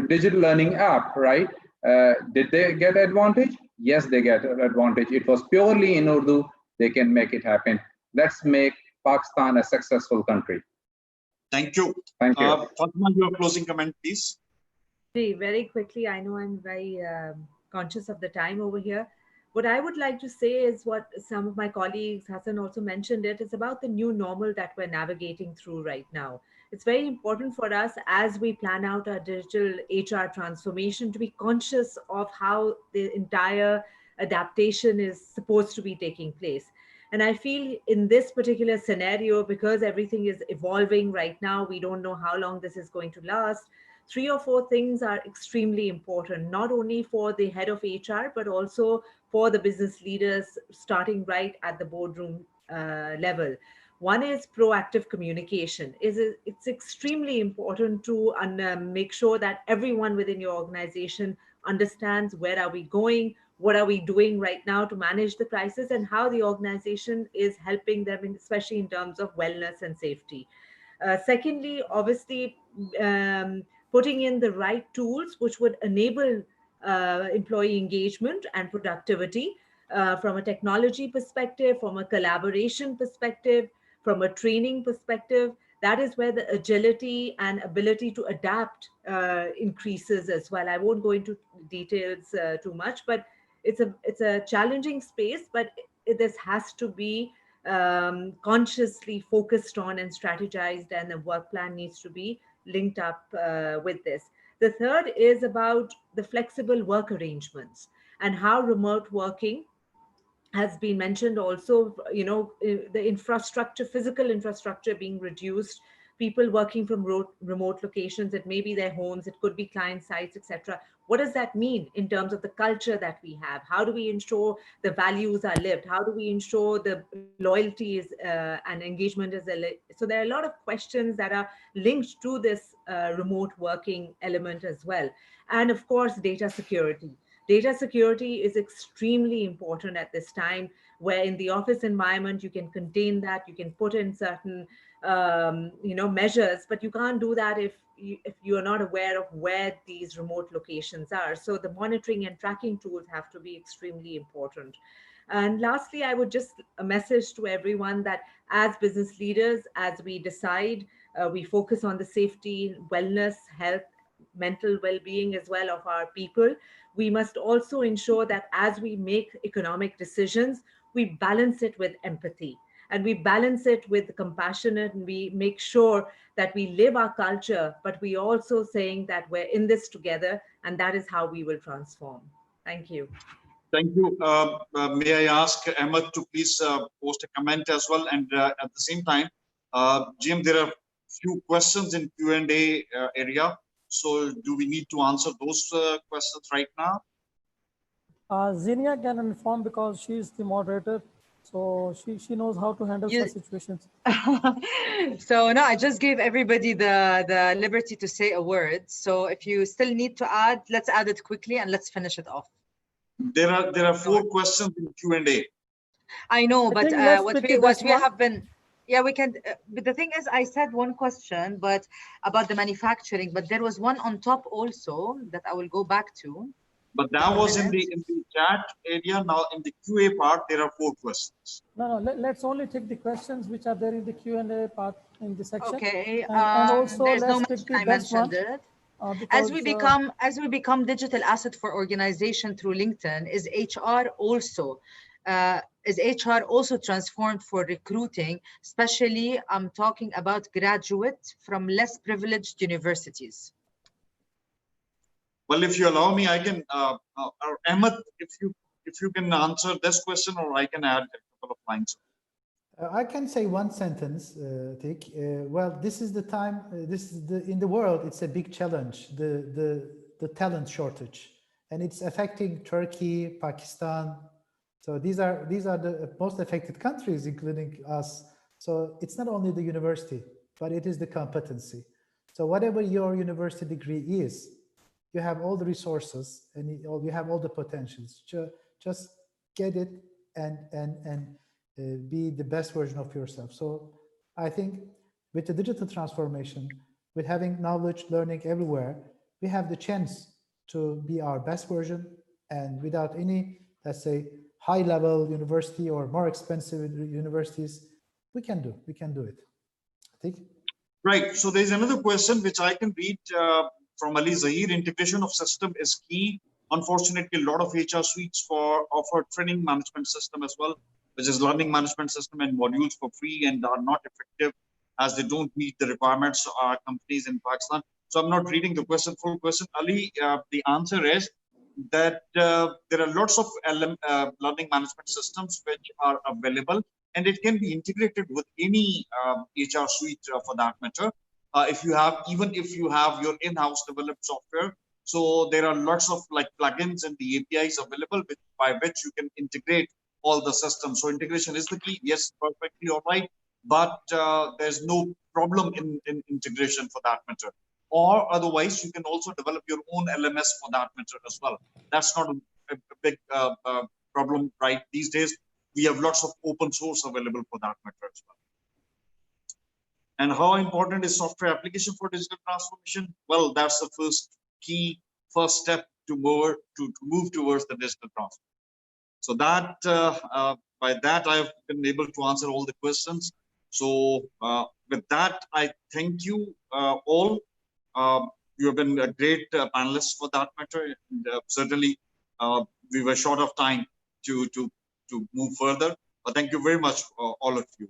digital learning app, right? Did they get advantage? Yes, they get an advantage. It was purely in Urdu. They can make it happen. Let's make Pakistan a successful country. Thank you. Thank you. Fatma, your closing comment, please. Very quickly, I know I'm very conscious of the time over here. What I would like to say is what some of my colleagues, Hassan also mentioned it, is about the new normal that we're navigating through right now. It's very important for us as we plan out our digital HR transformation to be conscious of how the entire adaptation is supposed to be taking place. And I feel in this particular scenario, because everything is evolving right now, we don't know how long this is going to last. 3 or 4 things are extremely important, not only for the head of HR, but also for the business leaders starting right at the boardroom level. One is proactive communication. It's extremely important to make sure that everyone within your organization understands where are we going, what are we doing right now to manage the crisis, and how the organization is helping them, especially in terms of wellness and safety. Secondly, obviously, putting in the right tools which would enable employee engagement and productivity. from a technology perspective, from a collaboration perspective, from a training perspective. That is where the agility and ability to adapt increases as well. I won't go into details too much, but it's a challenging space, but this has to be consciously focused on and strategized, and the work plan needs to be linked up with this. The third is about the flexible work arrangements and how remote working has been mentioned also, the infrastructure, physical infrastructure being reduced, people working from remote locations. It may be their homes, it could be client sites, etc. What does that mean in terms of the culture that we have? How do we ensure the values are lived? How do we ensure the loyalty is and engagement is so there are a lot of questions that are linked to this remote working element as well. And of course, data security. Data security is extremely important at this time, where in the office environment, you can contain that, you can put in certain measures, but you can't do that if you are not aware of where these remote locations are. So the monitoring and tracking tools have to be extremely important. And lastly, I would just a message to everyone that as business leaders, as we decide, we focus on the safety, wellness, health, mental well-being as well of our people. We must also ensure that as we make economic decisions, we balance it with empathy and we balance it with compassion, and we make sure that we live our culture, but we also saying that we're in this together, and that is how we will transform. Thank you. Thank you. May I ask Ahmed to please post a comment as well? And at the same time, Jim, there are few questions in Q&A area. So do we need to answer those questions right now? Zinia can inform because she is the moderator. So she knows how to handle such situations. So no, I just gave everybody the liberty to say a word. So if you still need to add, let's add it quickly and let's finish it off. There are 4 questions in Q&A. I know, but what we have been, we can. But the thing is, I said one question, but about the manufacturing, but there was one on top also that I will go back to. But that was in the chat area. Now in the QA part, there are 4 questions. No, let's only take the questions which are there in the Q&A part in the section. Okay. And also there's let's no pick the I best one. it. Because, As we become digital asset for organization through LinkedIn, is HR also transformed for recruiting? Especially, I'm talking about graduates from less privileged universities. Well, if you allow me, I can, Ahmed, if you can answer this question, or I can add a couple of lines. I can say one sentence, Tik. Well, this is the time. In the world, it's a big challenge. The talent shortage, and it's affecting Turkey, Pakistan. So these are the most affected countries, including us. So it's not only the university, but it is the competency. So whatever your university degree is, you have all the resources and you have all the potentials. Just get it and be the best version of yourself. So I think with the digital transformation, with having knowledge, learning everywhere, we have the chance to be our best version, and without any, let's say, high level university or more expensive universities, we can do it. I think. Right. So there's another question which I can read from Ali Zahir. Integration of system is key. Unfortunately, a lot of HR suites offer training management system as well, which is learning management system and modules for free, and are not effective as they don't meet the requirements of our companies in Pakistan. So I'm not reading the full question. Ali, the answer is that there are lots of learning management systems which are available, and it can be integrated with any HR suite for that matter. Even if you have your in-house developed software, so there are lots of like plugins and the APIs available by which you can integrate all the systems. So integration is the key. Yes, perfectly all right, but there's no problem in integration for that matter. Or otherwise, you can also develop your own LMS for that matter as well. That's not a big problem, right? These days, we have lots of open source available for that matter as well. And how important is software application for digital transformation? Well, that's the first step to move towards the digital transformation. So that by that I've been able to answer all the questions. So with that, I thank you all. You have been a great panelists for that matter. And, certainly, we were short of time to move further. But thank you very much, all of you.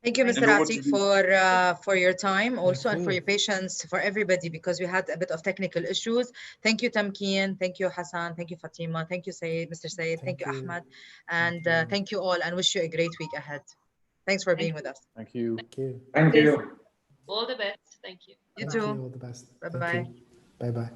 Thank you, Mr. And over to Atiq, you. for your time also and for you. your patience for everybody, because we had a bit of technical issues. Thank you, Tamkeen. Thank you, Hassan. Thank you, Fatima. Thank you, Saeed, Mr. Saeed. Thank you, Ahmad. And thank you all, and wish you a great week ahead. Thanks for being with us. Thank you. Thank you. Thank you. All the best. Thank you. You Thank too. you. All the best. Bye-bye. Bye-bye.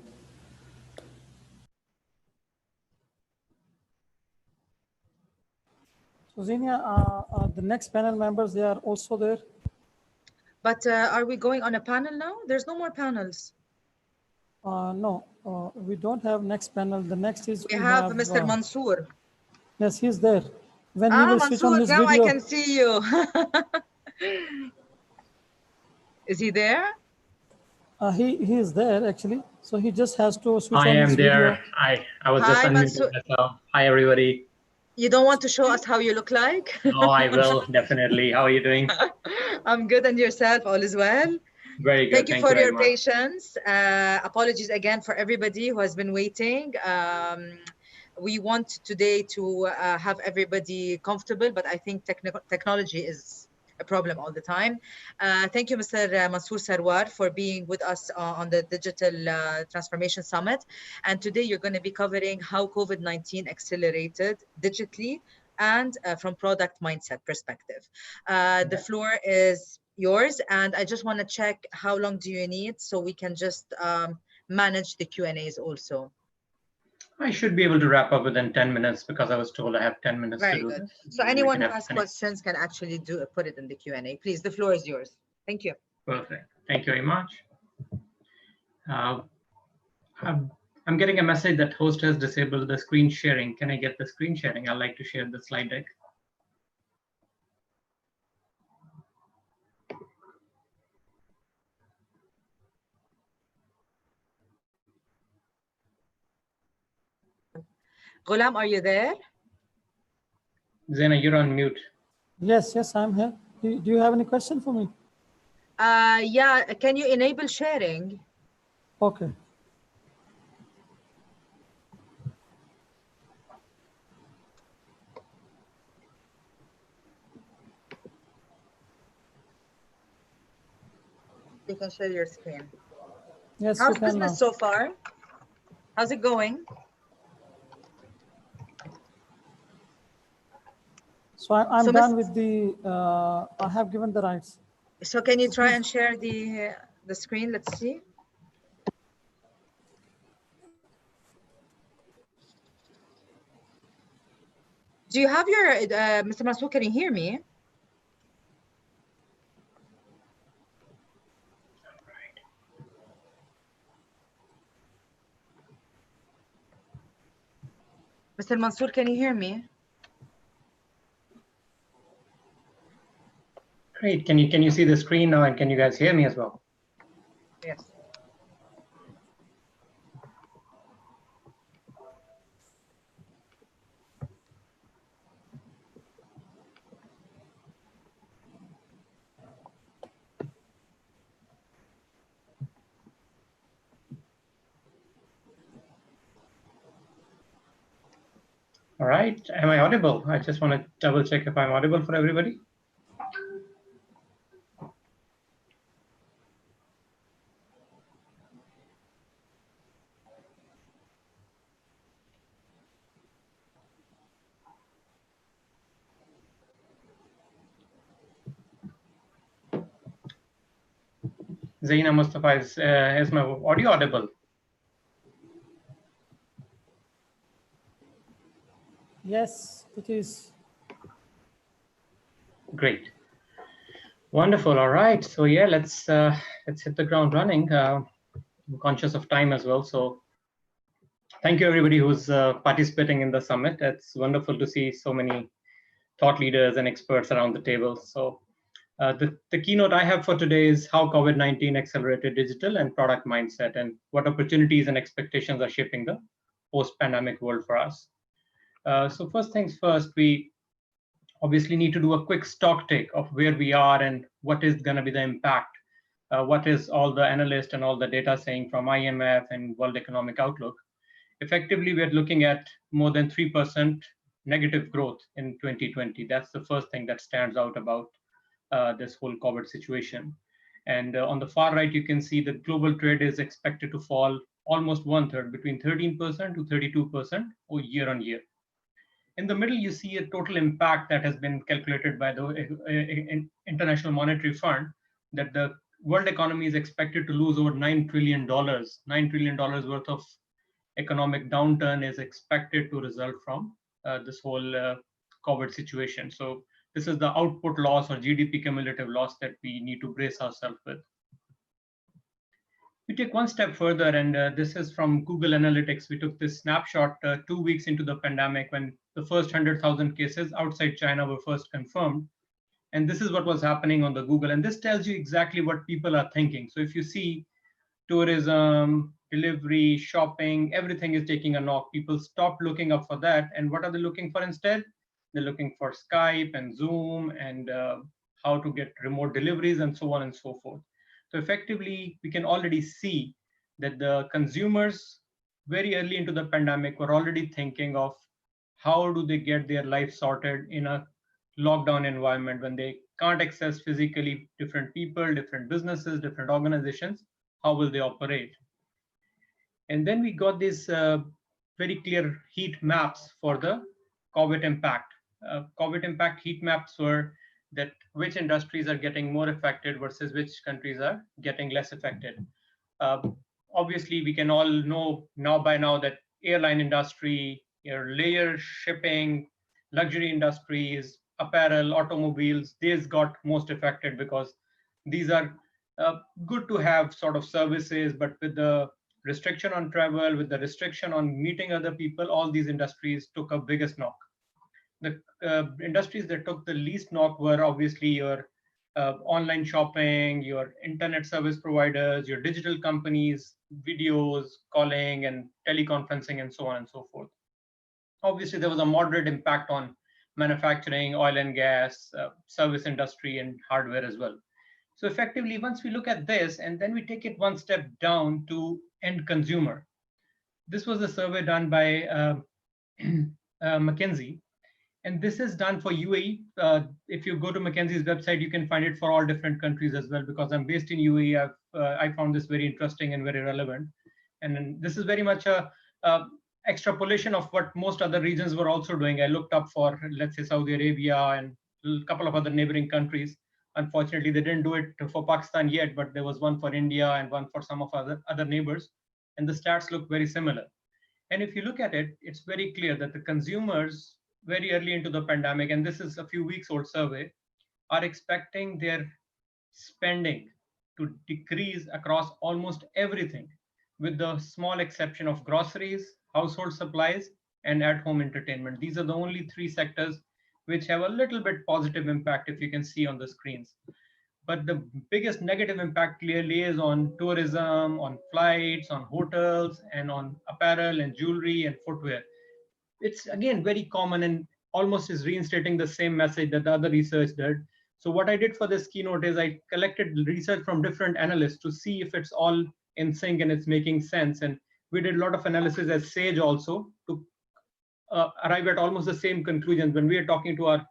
So Zenia, the next panel members, they are also there. But are we going on a panel now? There's no more panels. No, we don't have next panel. The next is We have Mr. Mansoor. Yes, he's there. When he will switch on Mansoor, his now video. I can see you. Is he there? He is there actually. So he just has to switch I on am his there. video. I was just Hi, unmuting Mansoor. myself. Hi, everybody. You don't want to show us how you look like? Oh, I will definitely. How are you doing? I'm good, and yourself? All is well? Very good. Thank you Thank for you very your much. patience. Apologies again for everybody who has been waiting. We want today to have everybody comfortable, but I think technology is a problem all the time. Thank you, Mr. Mansoor Sarwar, for being with us on the Digital Transformation Summit. And today you're going to be covering how COVID-19 accelerated digitally and from product mindset perspective. The floor is yours, and I just want to check how long do you need so we can just manage the Q&As also. I should be able to wrap up within 10 minutes because I was told I have 10 minutes Very to do good. this. So We anyone can who have has 20. questions can actually put it in the Q&A. Please, the floor is yours. Thank you. Perfect. Thank you very much. I'm getting a message that host has disabled the screen sharing. Can I get the screen sharing? I'd like to share the slide deck. Ghulam, are you there? Zena, you're on mute. Yes, I'm here. Do you have any question for me? Yeah, can you enable sharing? Okay. You can share your screen. Yes, How's you can business now. so far? How's it going? So I'm So done with the, I have given the rights. So can you So try please- and share the screen? Let's see. Do you have your, Mr. Mansoor, can you hear me? Mr. Mansoor, can you hear me? Great. Can you see the screen now, and can you guys hear me as well? Yes. All right. Am I audible? I just want to double check if I'm audible for everybody. Zaina Mustafa, is my audio audible? Yes, it is. Great. Wonderful. All right. So yeah, let's hit the ground running. I'm conscious of time as well. So thank you everybody who's participating in the summit. It's wonderful to see so many thought leaders and experts around the table. So the keynote I have for today is how COVID-19 accelerated digital and product mindset, and what opportunities and expectations are shaping the post-pandemic world for us. So first things first, we obviously need to do a quick stock take of where we are and what is going to be the impact. What is all the analysts and all the data saying from IMF and World Economic Outlook. Effectively, we're looking at more than 3% negative growth in 2020. That's the first thing that stands out about this whole COVID situation. And on the far right, you can see the global trade is expected to fall almost 1/3, between 13% to 32% year on year. In the middle, you see a total impact that has been calculated by the International Monetary Fund, that the world economy is expected to lose over $9 trillion. $9 trillion worth of economic downturn is expected to result from this whole COVID situation. So this is the output loss or GDP cumulative loss that we need to brace ourselves with. We take one step further, and this is from Google Analytics. We took this snapshot 2 weeks into the pandemic when the first 100,000 cases outside China were first confirmed. And this is what was happening on the Google. And this tells you exactly what people are thinking. So if you see tourism, delivery, shopping, everything is taking a knock. People stopped looking up for that. And what are they looking for instead? They're looking for Skype and Zoom and how to get remote deliveries and so on and so forth. So effectively, we can already see that the consumers very early into the pandemic were already thinking of how do they get their life sorted in a lockdown environment when they can't access physically different people, different businesses, different organizations. How will they operate? And then we got these very clear heat maps for the COVID impact. COVID impact heat maps were that which industries are getting more affected versus which countries are getting less affected. Obviously, we can all know by now that airline industry, layer shipping, luxury industries, apparel, automobiles, these got most affected because these are good to have sort of services, but with the restriction on travel, with the restriction on meeting other people, all these industries took a biggest knock. The industries that took the least knock were obviously your online shopping, your internet service providers, your digital companies, videos, calling and teleconferencing, and so on and so forth. Obviously, there was a moderate impact on manufacturing, oil and gas, service industry, and hardware as well. So effectively, once we look at this, and then we take it one step down to end consumer. This was a survey done by McKinsey. And this is done for UAE. If you go to McKinsey's website, you can find it for all different countries as well. Because I'm based in UAE, I found this very interesting and very relevant. And this is very much a extrapolation of what most other regions were also doing. I looked up for, let's say, Saudi Arabia and a couple of other neighboring countries. Unfortunately, they didn't do it for Pakistan yet, but there was one for India and one for some of other neighbors. And the stats look very similar. And if you look at it, it's very clear that the consumers very early into the pandemic, and this is a few weeks old survey, are expecting their spending to decrease across almost everything, with the small exception of groceries, household supplies, and at-home entertainment. These are the only three sectors which have a little bit positive impact, if you can see on the screens. But the biggest negative impact clearly is on tourism, on flights, on hotels, and on apparel and jewelry and footwear. It's again very common and almost is reinstating the same message that the other research did. So what I did for this keynote is I collected research from different analysts to see if it's all in sync and it's making sense. And we did a lot of analysis as Sage also to arrive at almost the same conclusions. When we are talking to our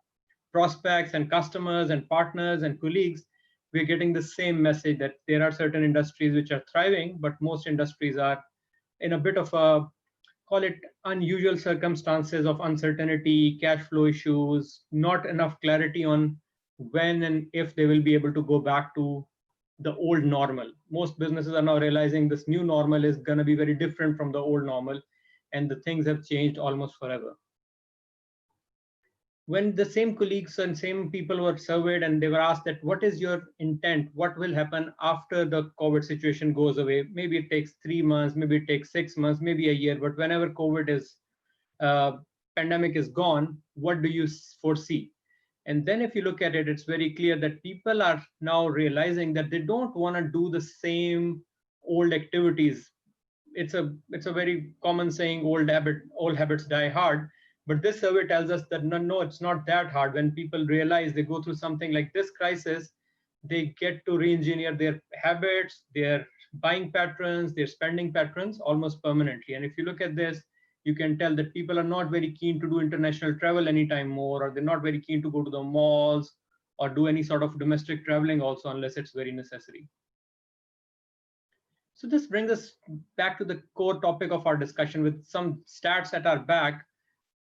prospects and customers and partners and colleagues, we're getting the same message that there are certain industries which are thriving, but most industries are in a bit of a, call it unusual circumstances of uncertainty, cash flow issues, not enough clarity on when and if they will be able to go back to the old normal. Most businesses are now realizing this new normal is going to be very different from the old normal, and the things have changed almost forever. When the same colleagues and same people were surveyed and they were asked that what is your intent, what will happen after the COVID situation goes away? Maybe it takes 3 months, maybe it takes 6 months, maybe a year, but whenever COVID is, pandemic is gone, what do you foresee? And then if you look at it, it's very clear that people are now realizing that they don't want to do the same old activities. It's a very common saying, old habits die hard. But this survey tells us that no, it's not that hard. When people realize they go through something like this crisis, they get to re-engineer their habits, their buying patterns, their spending patterns almost permanently. And if you look at this, you can tell that people are not very keen to do international travel anytime more, or they're not very keen to go to the malls or do any sort of domestic traveling also, unless it's very necessary. So this brings us back to the core topic of our discussion with some stats at our back.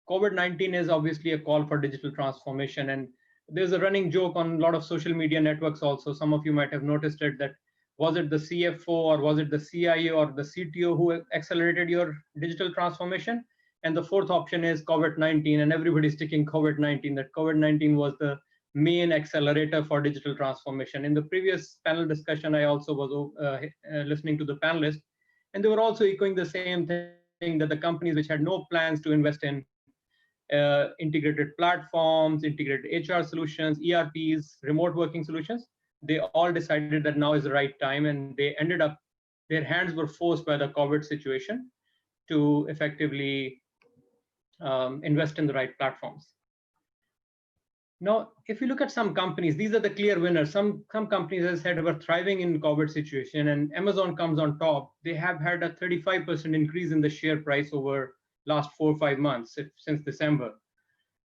COVID-19 is obviously a call for digital transformation, and there's a running joke on a lot of social media networks also. Some of you might have noticed it, that was it the CFO or was it the CIO or the CTO who accelerated your digital transformation? And the fourth option is COVID-19, and everybody's sticking COVID-19, that COVID-19 was the main accelerator for digital transformation. In the previous panel discussion, I also was listening to the panelists, and they were also echoing the same thing, that the companies which had no plans to invest in integrated platforms, integrated HR solutions, ERPs, remote working solutions, they all decided that now is the right time, and they ended up, their hands were forced by the COVID situation to effectively invest in the right platforms. Now, if you look at some companies, these are the clear winners. Some companies, as I said, were thriving in COVID situation, and Amazon comes on top. They have had a 35% increase in the share price over last 4 or 5 months, since December.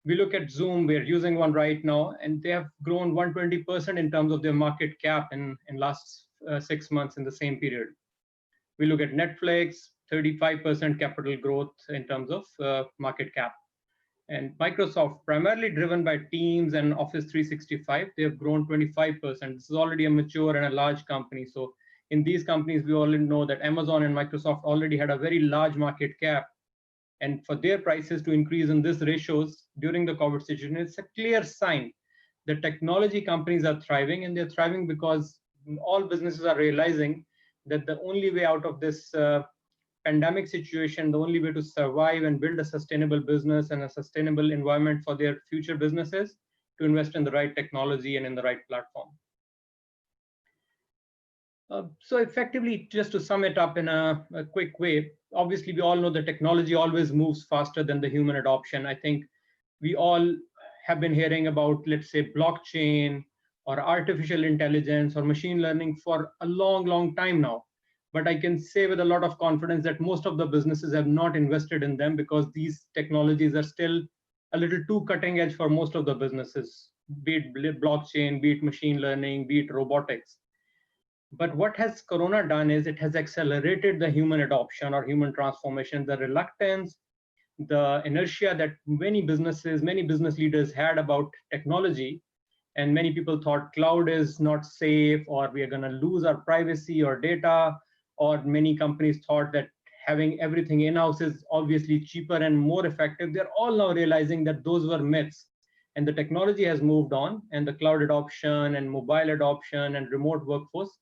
We look at Zoom, we're using one right now, and they have grown 120% in terms of their market cap in last 6 months in the same period. We look at Netflix, 35% capital growth in terms of market cap. And Microsoft, primarily driven by Teams and Office 365, they have grown 25%. This is already a mature and a large company. So in these companies, we already know that Amazon and Microsoft already had a very large market cap. And for their prices to increase in these ratios during the COVID situation, it's a clear sign that technology companies are thriving, and they're thriving because all businesses are realizing that the only way out of this pandemic situation, the only way to survive and build a sustainable business and a sustainable environment for their future businesses, to invest in the right technology and in the right platform. So effectively, just to sum it up in a quick way, obviously we all know that technology always moves faster than the human adoption. I think we all have been hearing about, let's say, blockchain or artificial intelligence or machine learning for a long time now. But I can say with a lot of confidence that most of the businesses have not invested in them, because these technologies are still a little too cutting edge for most of the businesses, be it blockchain, be it machine learning, be it robotics. But what has Corona done is it has accelerated the human adoption or human transformation, the reluctance, the inertia that many business leaders had about technology. And many people thought cloud is not safe, or we are going to lose our privacy or data, or many companies thought that having everything in-house is obviously cheaper and more effective. They're all now realizing that those were myths, and the technology has moved on, and the cloud adoption and mobile adoption and remote workforce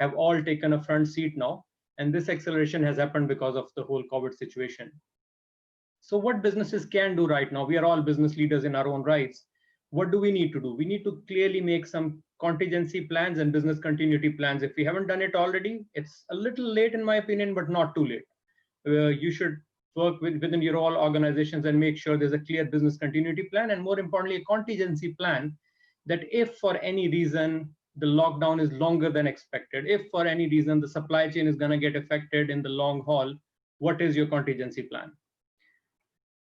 have all taken a front seat now. And this acceleration has happened because of the whole COVID situation. So what businesses can do right now? We are all business leaders in our own rights. What do we need to do? We need to clearly make some contingency plans and business continuity plans. If we haven't done it already, it's a little late in my opinion, but not too late. You should work within your all organizations and make sure there's a clear business continuity plan, and more importantly, a contingency plan that if for any reason the lockdown is longer than expected, if for any reason the supply chain is going to get affected in the long haul, what is your contingency plan?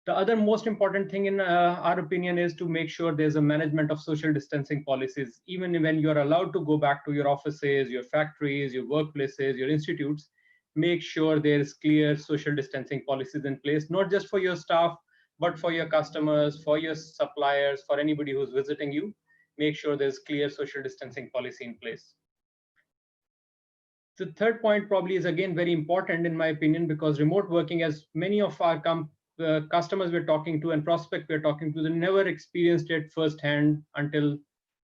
The other most important thing in our opinion is to make sure there's a management of social distancing policies. Even when you're allowed to go back to your offices, your factories, your workplaces, your institutes, make sure there's clear social distancing policies in place, not just for your staff, but for your customers, for your suppliers, for anybody who's visiting you. Make sure there's clear social distancing policy in place. The third point probably is again very important in my opinion, because remote working, as many of our customers we're talking to and prospects we're talking to, they never experienced it firsthand until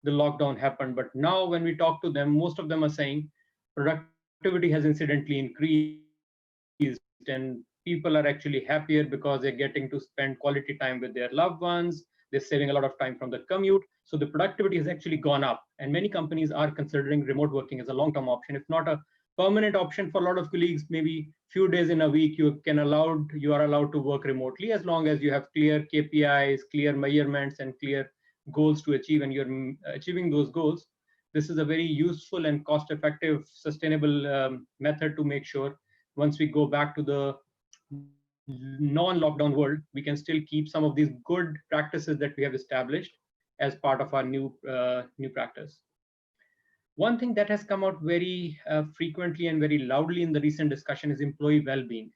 the lockdown happened. But now when we talk to them, most of them are saying productivity has incidentally increased, and people are actually happier because they're getting to spend quality time with their loved ones. They're saving a lot of time from the commute. So the productivity has actually gone up, and many companies are considering remote working as a long-term option, if not a permanent option for a lot of colleagues. Maybe few days in a week you are allowed to work remotely, as long as you have clear KPIs, clear measurements, and clear goals to achieve, and you're achieving those goals. This is a very useful and cost-effective, sustainable method to make sure once we go back to the non-lockdown world, we can still keep some of these good practices that we have established as part of our new practice. One thing that has come out very frequently and very loudly in the recent discussion is employee well-being.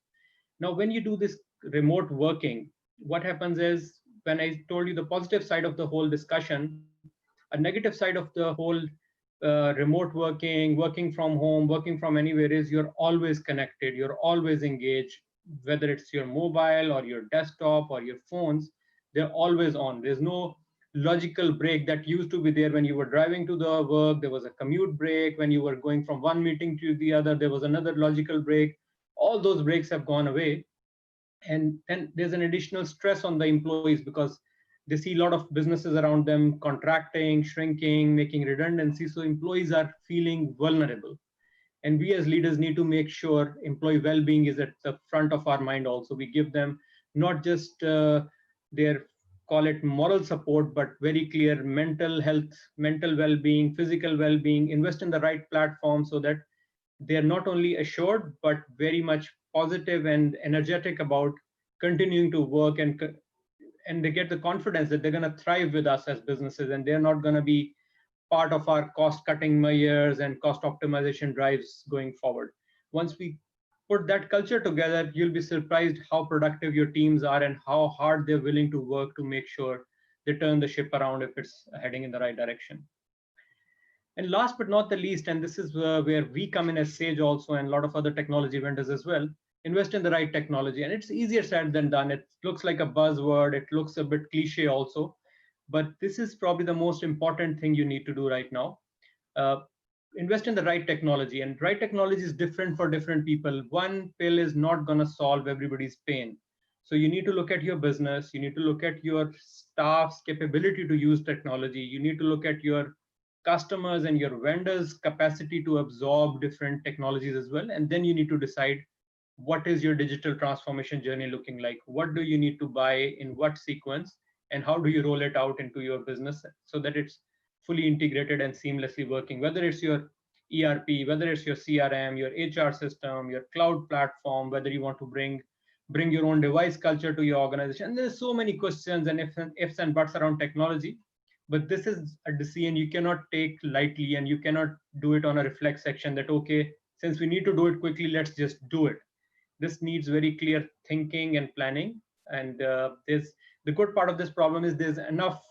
Now, when you do this remote working, what happens is, when I told you the positive side of the whole discussion, a negative side of the whole remote working, working from home, working from anywhere is you're always connected, you're always engaged, whether it's your mobile or your desktop or your phones, they're always on. There's no logical break that used to be there when you were driving to the work. There was a commute break. When you were going from one meeting to the other, there was another logical break. All those breaks have gone away. And then there's an additional stress on the employees, because they see a lot of businesses around them contracting, shrinking, making redundancy. So employees are feeling vulnerable. And we as leaders need to make sure employee well-being is at the front of our mind also. We give them not just their, call it moral support, but very clear mental health, mental well-being, physical well-being, invest in the right platform so that they're not only assured, but very much positive and energetic about continuing to work, and they get the confidence that they're going to thrive with us as businesses, and they're not going to be part of our cost cutting measures and cost optimization drives going forward. Once we put that culture together, you'll be surprised how productive your teams are and how hard they're willing to work to make sure they turn the ship around if it's heading in the right direction. And last but not the least, and this is where we come in as Sage also, and a lot of other technology vendors as well, invest in the right technology. And it's easier said than done. It looks like a buzzword. It looks a bit cliche also. But this is probably the most important thing you need to do right now. Invest in the right technology, and right technology is different for different people. One pill is not going to solve everybody's pain. So you need to look at your business. You need to look at your staff's capability to use technology. You need to look at your customers and your vendors' capacity to absorb different technologies as well. And then you need to decide, what is your digital transformation journey looking like? What do you need to buy in what sequence? And how do you roll it out into your business so that it's fully integrated and seamlessly working, whether it's your ERP, whether it's your CRM, your HR system, your cloud platform, whether you want to bring your own device culture to your organization. And there's so many questions and ifs and buts around technology, but this is a decision you cannot take lightly, and you cannot do it on a reflex section that, okay, since we need to do it quickly, let's just do it. This needs very clear thinking and planning. And the good part of this problem is there's enough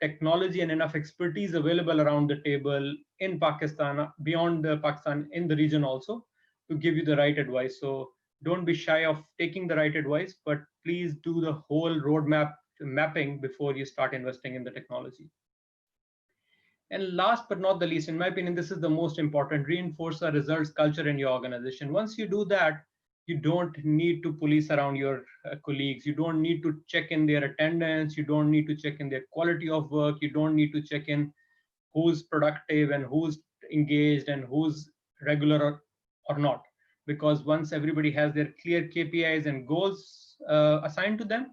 technology and enough expertise available around the table in Pakistan, beyond Pakistan, in the region also, to give you the right advice. So don't be shy of taking the right advice, but please do the whole roadmap mapping before you start investing in the technology. And last but not the least, in my opinion, this is the most important: reinforce a results culture in your organization. Once you do that, you don't need to police around your colleagues. You don't need to check in their attendance. You don't need to check in their quality of work. You don't need to check in who's productive and who's engaged and who's regular or not. Because once everybody has their clear KPIs and goals assigned to them,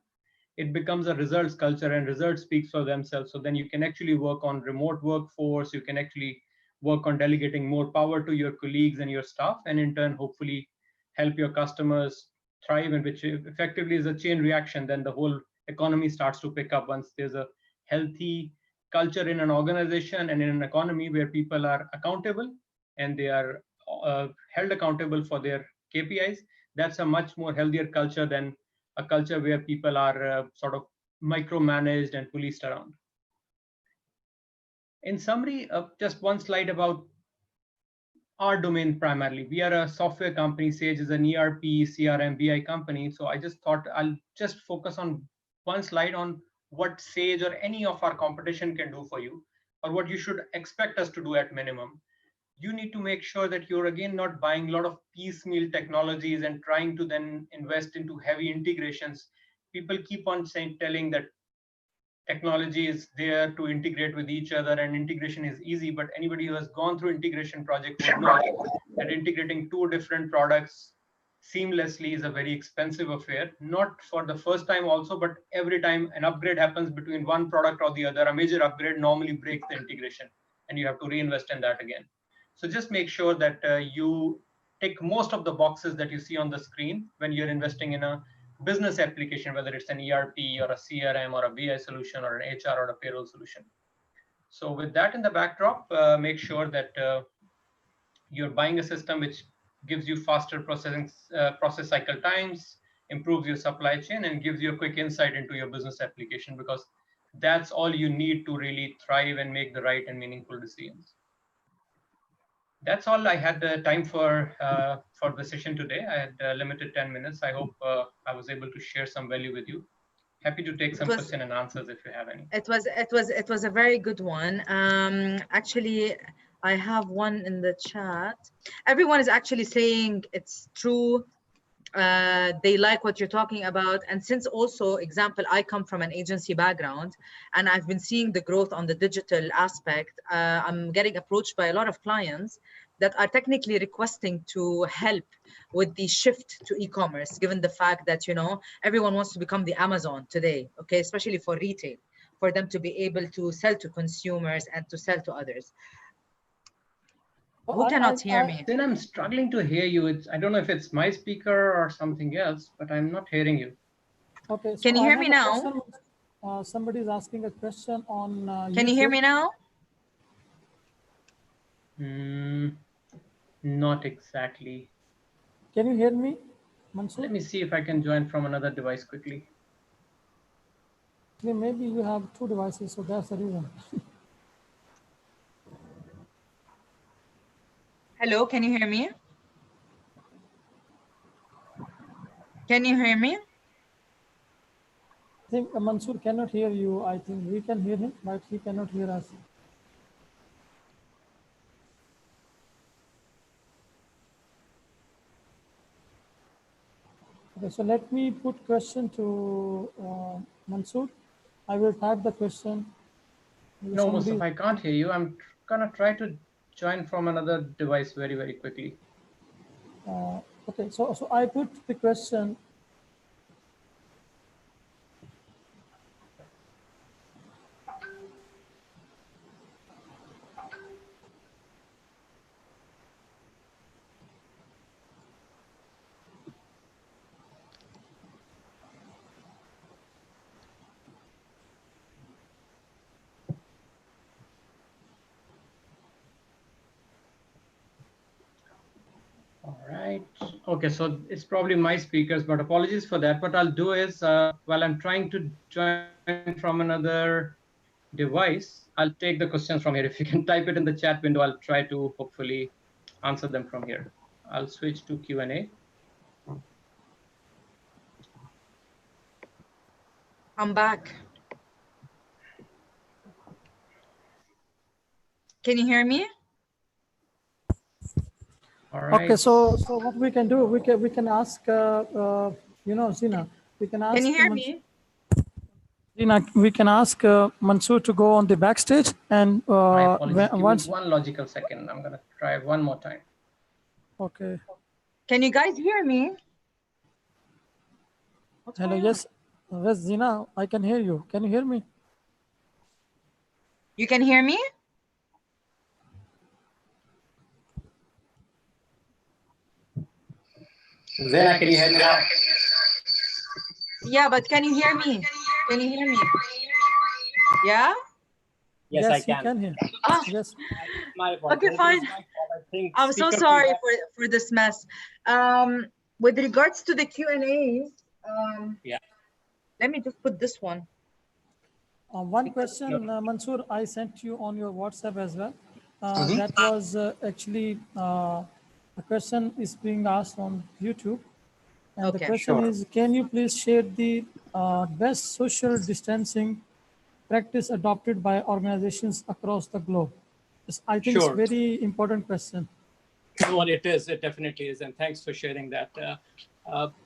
it becomes a results culture, and results speaks for themselves. So then you can actually work on remote workforce. You can actually work on delegating more power to your colleagues and your staff, and in turn, hopefully help your customers thrive, and which effectively is a chain reaction. Then the whole economy starts to pick up once there's a healthy culture in an organization and in an economy where people are accountable and they are held accountable for their KPIs. That's a much more healthier culture than a culture where people are sort of micromanaged and policed around. In summary, just one slide about our domain primarily. We are a software company. Sage is an ERP, CRM, BI company. So I just thought I'll just focus on one slide on what Sage or any of our competition can do for you, or what you should expect us to do at minimum. You need to make sure that you're again not buying a lot of piecemeal technologies and trying to then invest into heavy integrations. People keep on telling that technology is there to integrate with each other, and integration is easy, but anybody who has gone through integration project would know that integrating two different products seamlessly is a very expensive affair, not for the first time also, but every time an upgrade happens between one product or the other, a major upgrade normally breaks the integration and you have to reinvest in that again. So just make sure that you tick most of the boxes that you see on the screen when you're investing in a business application, whether it's an ERP or a CRM or a BI solution or an HR or a payroll solution. So with that in the backdrop, make sure that you're buying a system which gives you faster process cycle times, improves your supply chain, and gives you a quick insight into your business application, because that's all you need to really thrive and make the right and meaningful decisions. That's all I had time for the session today. I had limited 10 minutes. I hope I was able to share some value with you. Happy to take some questions and answers if you have any. It was a very good one. Actually, I have one in the chat. Everyone is actually saying it's true. They like what you're talking about. And since also, example, I come from an agency background and I've been seeing the growth on the digital aspect, I'm getting approached by a lot of clients that are technically requesting to help with the shift to e-commerce, given the fact that, you know, everyone wants to become the Amazon today, okay, especially for retail, for them to be able to sell to consumers and to sell to others. Who cannot hear me? Then I'm struggling to hear you. I don't know if it's my speaker or something else, but I'm not hearing you. Okay. So can you hear me now? Somebody is asking a question on Can YouTube. you hear me now? Not exactly. Can you hear me, Mansoor? Let me see if I can join from another device quickly. Maybe you have two devices, so that's the reason. Hello, can you hear me? Can you hear me? I think Mansoor cannot hear you. I think we can hear him, but he cannot hear us. Okay, so let me put question to Mansoor. I will type the question. No, Mustafa, I can't hear you. I'm gonna try to join from another device very, very quickly. Okay, so I put the question. All right. Okay, so it's probably my speakers, but apologies for that. What I'll do is, while I'm trying to join from another device, I'll take the questions from here. If you can type it in the chat window, I'll try to hopefully answer them from here. I'll switch to Q&A. I'm back. Can you hear me? All right. Okay, so what we can do, we can ask, you know, Zina, we can ask. Can you hear me? Zina, we can ask Mansoor to go on the backstage, and My apologies. Give me one logical second. I'm gonna try one more time. Okay. Can you guys hear me? Hello, yes, Zina, I can hear you. Can you hear me? You can hear me? Zena, can you hear me now? Yeah, but can you hear me? Can you hear me? Yeah? Yes, I can. You can hear. Ah, yes. My okay, fine. I'm so sorry for this mess. With regards to the Q&As, yeah. Let me just put this one. One question, Mansoor, I sent you on your WhatsApp as well. That was actually a question is being asked on YouTube. And Okay, the question is, can you please share the best social distancing practice adopted by organizations across the globe? I think it's a very important question. Well, it is. It definitely is. And thanks for sharing that.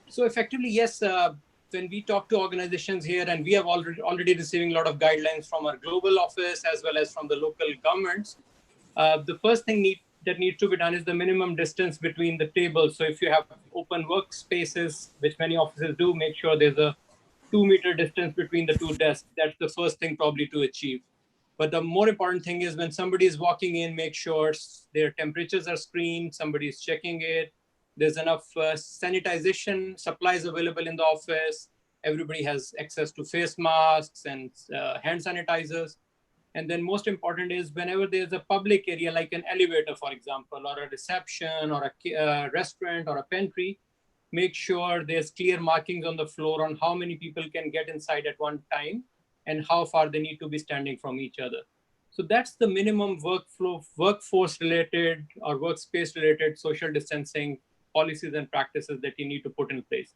So effectively, yes, when we talk to organizations here, and we have already receiving a lot of guidelines from our global office as well as from the local governments, the first thing that needs to be done is the minimum distance between the tables. So if you have open workspaces, which many offices do, make sure there's a 2-meter distance between the two desks. That's the first thing probably to achieve. But the more important thing is when somebody is walking in, make sure their temperatures are screened, somebody is checking it, there's enough sanitization supplies available in the office, everybody has access to face masks and hand sanitizers. And then most important is whenever there's a public area like an elevator, for example, or a reception or a restaurant or a pantry, make sure there's clear markings on the floor on how many people can get inside at one time and how far they need to be standing from each other. So that's the minimum workforce related or workspace related social distancing policies and practices that you need to put in place.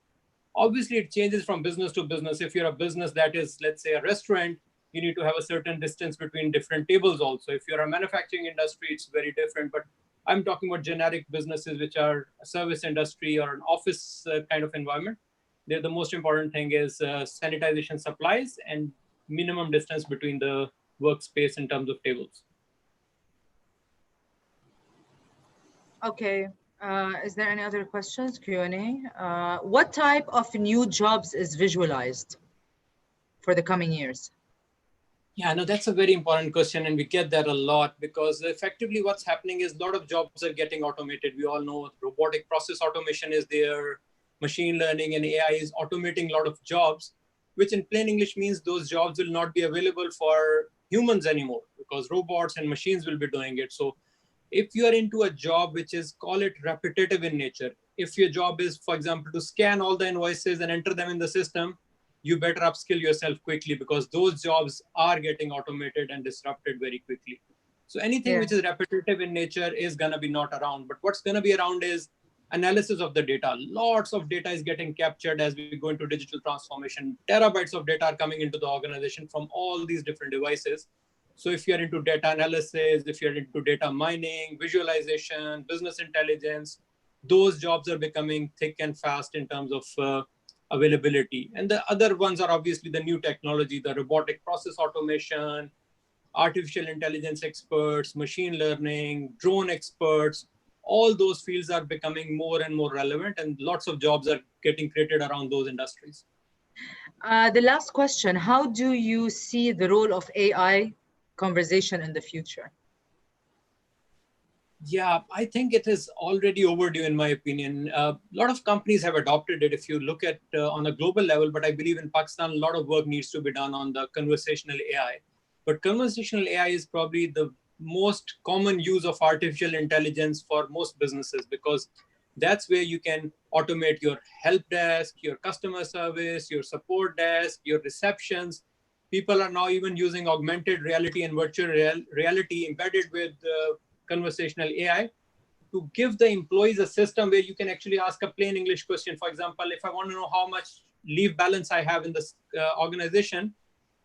Obviously, it changes from business to business. If you're a business that is, let's say, a restaurant, you need to have a certain distance between different tables also. If you're a manufacturing industry, it's very different. But I'm talking about generic businesses, which are a service industry or an office kind of environment. The most important thing is sanitization supplies and minimum distance between the workspace in terms of tables. Okay. Is there any other questions? Q&A. What type of new jobs is visualized for the coming years? Yeah, no, that's a very important question, and we get that a lot because effectively what's happening is a lot of jobs are getting automated. We all know robotic process automation is there, machine learning and AI is automating a lot of jobs, which in plain English means those jobs will not be available for humans anymore because robots and machines will be doing it. So if you are into a job which is, call it repetitive in nature, if your job is, for example, to scan all the invoices and enter them in the system, you better upskill yourself quickly because those jobs are getting automated and disrupted very quickly. So anything which is repetitive in nature is going to be not around. But what's going to be around is analysis of the data. Lots of data is getting captured as we go into digital transformation. Terabytes of data are coming into the organization from all these different devices. So if you're into data analysis, if you're into data mining, visualization, business intelligence, those jobs are becoming thick and fast in terms of availability. And the other ones are obviously the new technology, the robotic process automation, artificial intelligence experts, machine learning, drone experts. All those fields are becoming more and more relevant, and lots of jobs are getting created around those industries. The last question, how do you see the role of AI conversation in the future? Yeah, I think it is already overdue, in my opinion. A lot of companies have adopted it if you look at on a global level, but I believe in Pakistan, a lot of work needs to be done on the conversational AI. But conversational AI is probably the most common use of artificial intelligence for most businesses because that's where you can automate your help desk, your customer service, your support desk, your receptions. People are now even using augmented reality and virtual reality embedded with conversational AI to give the employees a system where you can actually ask a plain English question. For example, if I want to know how much leave balance I have in this organization,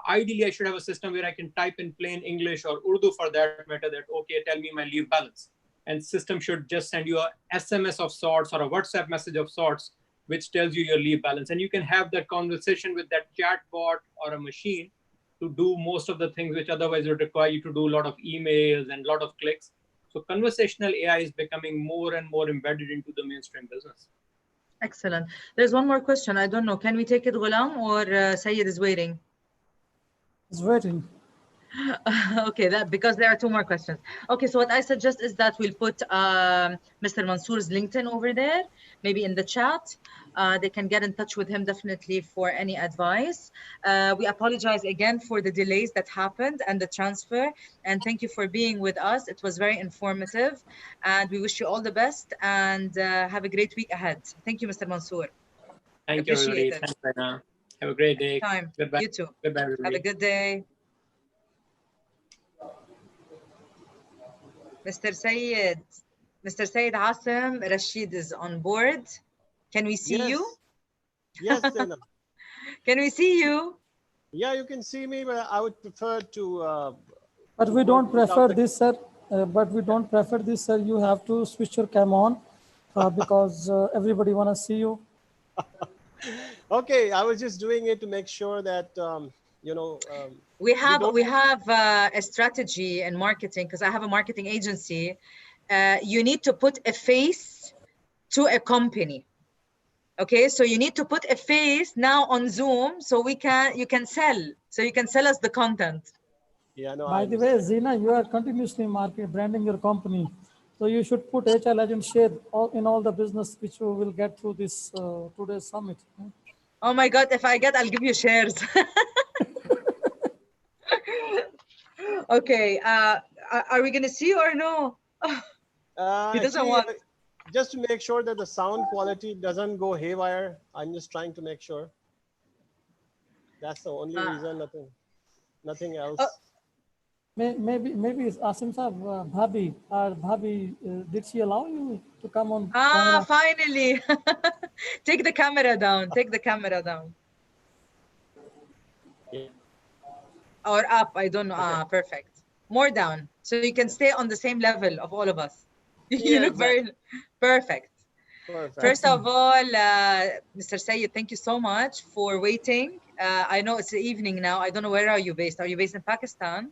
ideally I should have a system where I can type in plain English or Urdu for that matter that, okay, tell me my leave balance. And system should just send you a SMS of sorts or a WhatsApp message of sorts, which tells you your leave balance. And you can have that conversation with that chat bot or a machine to do most of the things which otherwise would require you to do a lot of emails and a lot of clicks. So conversational AI is becoming more and more embedded into the mainstream business. Excellent. There's one more question. I don't know. Can we take it, Ghulam, or Sayed is waiting? He's waiting. Okay, because there are two more questions. Okay, so what I suggest is that we'll put Mr. Mansour's LinkedIn over there, maybe in the chat. They can get in touch with him definitely for any advice. We apologize again for the delays that happened and the transfer, and thank you for being with us. It was very informative, and we wish you all the best and have a great week ahead. Thank you, Mr. Mansour. Thank you, everybody. Thanks, Raina. Have a great day. Goodbye. You too. Goodbye, everybody. Have a good day. Mr. Sayed Asim Rashid is on board. Can we see you? Yes, Zainab. Can we see you? Yeah, you can see me, but I would prefer to. But we don't prefer this, sir. Sir. You have to switch your cam on because everybody want to see you. Okay, I was just doing it to make sure that we have don't. a strategy in marketing, because I have a marketing agency. You need to put a face to a company. Okay, so you need to put a face now on Zoom, so you can sell us the content. Yeah, no. By the way, Zina, you are continuously branding your company. So you should put HR Legend share in all the business which we will get through this today's summit. Oh my God, if I get, I'll give you shares. Okay, are we gonna see or no? He doesn't Actually, want. just to make sure that the sound quality doesn't go haywire, I'm just trying to make sure. That's the only reason, nothing else. Maybe Asim Saab, Bhabi, did she allow you to come on camera? Finally. Take the camera down. Take the camera down. Yeah. Or up, I don't know. Okay. Perfect. More down, so you can stay on the same level of all of us. You Yeah, look exactly. very perfect. Perfect. First of all, Mr. Sayed, thank you so much for waiting. I know it's the evening now. I don't know, where are you based? Are you based in Pakistan?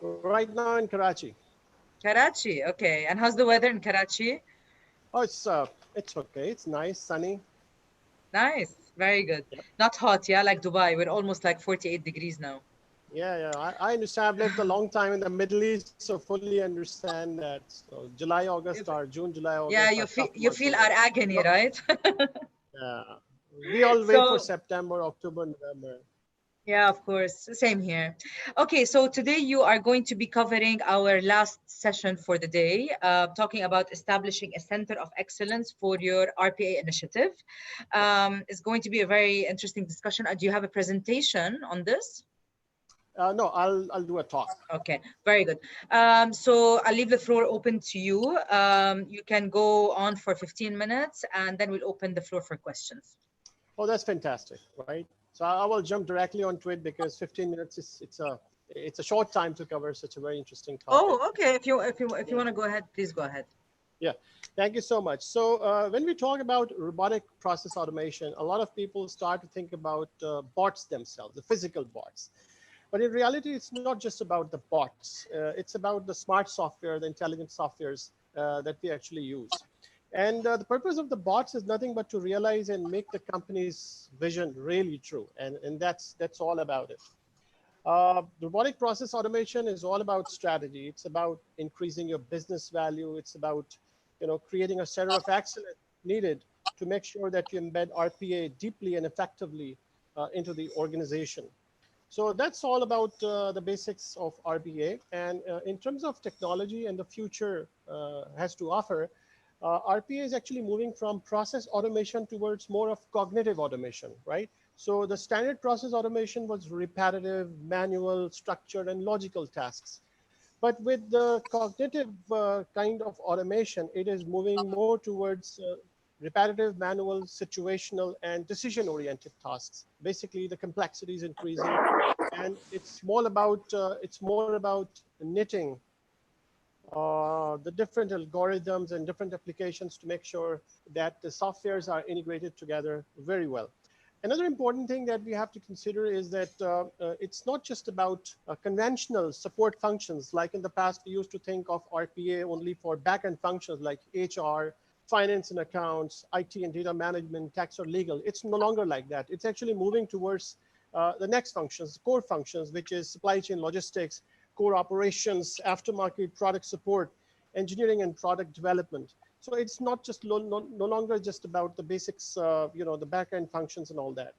Right now in Karachi. Karachi, okay. And how's the weather in Karachi? Oh, it's okay. It's nice, sunny. Nice, very good. Yep. Not hot, yeah, like Dubai. We're almost like 48 degrees now. Yeah. I understand. I've lived a long time in the Middle East, so fully understand that. So July, August, or June, July, Yeah, August are tough you months feel over our there. agony, right? Yeah. We all wait for So September, October, November. yeah, of course. Same here. Okay, so today you are going to be covering our last session for the day, talking about establishing a center of excellence for your RPA initiative. It's going to be a very interesting discussion. Do you have a presentation on this? No, I'll do a talk. Okay, very good. So I'll leave the floor open to you. You can go on for 15 minutes, and then we'll open the floor for questions. Oh, that's fantastic, right? So I will jump directly onto it because 15 minutes is it's a short time to cover such a very interesting topic. Oh, okay. If you want to go ahead, please go ahead. Yeah, thank you so much. So when we talk about robotic process automation, a lot of people start to think about bots themselves, the physical bots. But in reality, it's not just about the bots. It's about the smart software, the intelligent softwares that we actually use. And the purpose of the bots is nothing but to realize and make the company's vision really true. And that's all about it. Robotic process automation is all about strategy. It's about increasing your business value. It's about creating a center of excellence needed to make sure that you embed RPA deeply and effectively into the organization. So that's all about the basics of RPA. And in terms of technology and the future has to offer, RPA is actually moving from process automation towards more of cognitive automation, right? So the standard process automation was repetitive, manual, structured, and logical tasks. But with the cognitive kind of automation, it is moving more towards repetitive, manual, situational, and decision-oriented tasks. Basically, the complexity is increasing, and it's more about knitting the different algorithms and different applications to make sure that the softwares are integrated together very well. Another important thing that we have to consider is that it's not just about conventional support functions. Like in the past, we used to think of RPA only for backend functions like HR, finance and accounts, IT and data management, tax or legal. It's no longer like that. It's actually moving towards the next functions, core functions, which is supply chain logistics, core operations, aftermarket product support, engineering and product development. So it's not just no longer just about the basics, the backend functions and all that.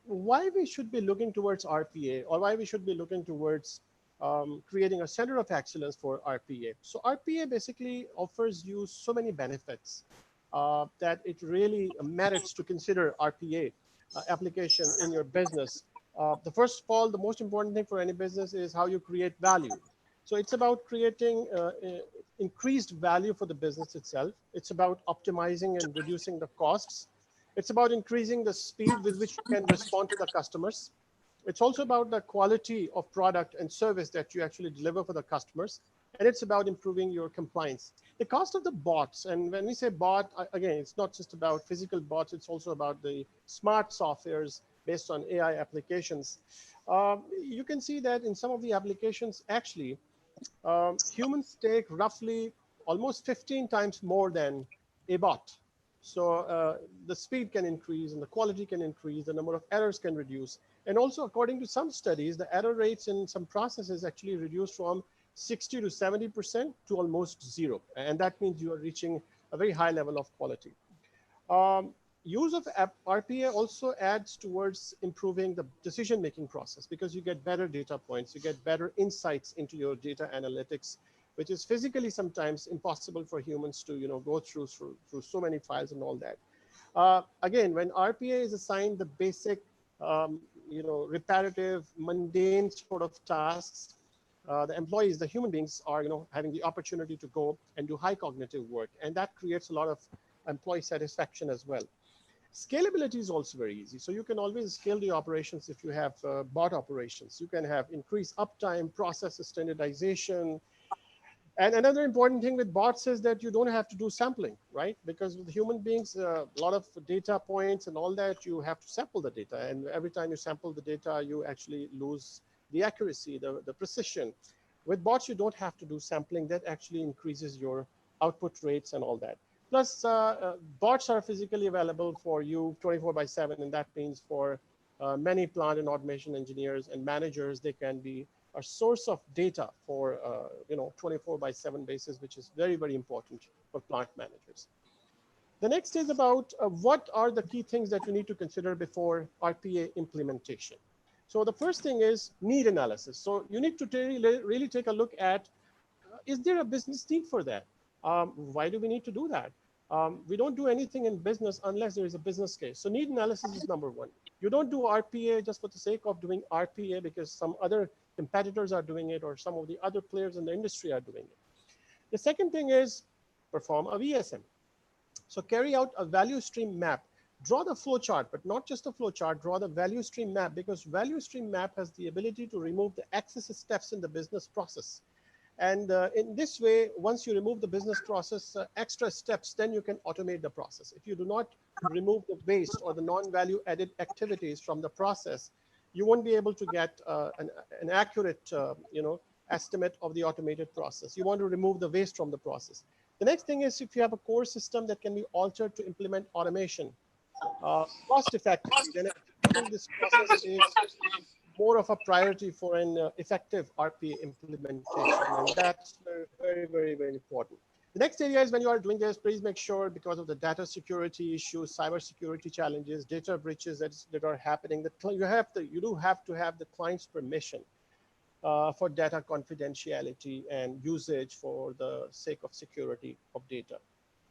Why we should be looking towards RPA, or why we should be looking towards creating a center of excellence for RPA. So RPA basically offers you so many benefits that it really merits to consider RPA application in your business. The first of all, the most important thing for any business is how you create value. So it's about creating increased value for the business itself. It's about optimizing and reducing the costs. It's about increasing the speed with which you can respond to the customers. It's also about the quality of product and service that you actually deliver for the customers. And it's about improving your compliance. The cost of the bots, and when we say bot, again, it's not just about physical bots, it's also about the smart softwares based on AI applications. You can see that in some of the applications, actually, humans take roughly almost 15 times more than a bot. So the speed can increase and the quality can increase, the number of errors can reduce. And also, according to some studies, the error rates in some processes actually reduce from 60 to 70% to almost zero. And that means you are reaching a very high level of quality. Use of RPA also adds towards improving the decision-making process because you get better data points, you get better insights into your data analytics, which is physically sometimes impossible for humans to go through so many files and all that. Again, when RPA is assigned the basic, repetitive, mundane sort of tasks, the employees, the human beings are having the opportunity to go and do high cognitive work, and that creates a lot of employee satisfaction as well. Scalability is also very easy. So you can always scale the operations if you have bot operations. You can have increased uptime, process standardization. And another important thing with bots is that you don't have to do sampling, right? Because with human beings, a lot of data points and all that, you have to sample the data. And every time you sample the data, you actually lose the accuracy, the precision. With bots, you don't have to do sampling. That actually increases your output rates and all that. Plus, bots are physically available for you 24/7, and that means for many plant and automation engineers and managers, they can be a source of data for 24/7 basis, which is very, very important for plant managers. The next is about what are the key things that you need to consider before RPA implementation. So the first thing is need analysis. So you need to really take a look at, is there a business need for that? Why do we need to do that? We don't do anything in business unless there is a business case. So need analysis is number one. You don't do RPA just for the sake of doing RPA because some other competitors are doing it or some of the other players in the industry are doing it. The second thing is perform a VSM. So carry out a value stream map. Draw the flow chart, but not just the flow chart, draw the value stream map, because value stream map has the ability to remove the excess steps in the business process. And in this way, once you remove the business process extra steps, then you can automate the process. If you do not remove the waste or the non-value added activities from the process, you won't be able to get an accurate estimate of the automated process. You want to remove the waste from the process. The next thing is if you have a core system that can be altered to implement automation cost effectively, then I think this process is more of a priority for an effective RPA implementation. And that's very, very, very important. The next area is when you are doing this, please make sure, because of the data security issues, cyber security challenges, data breaches that are happening, that you do have to have the client's permission for data confidentiality and usage for the sake of security of data.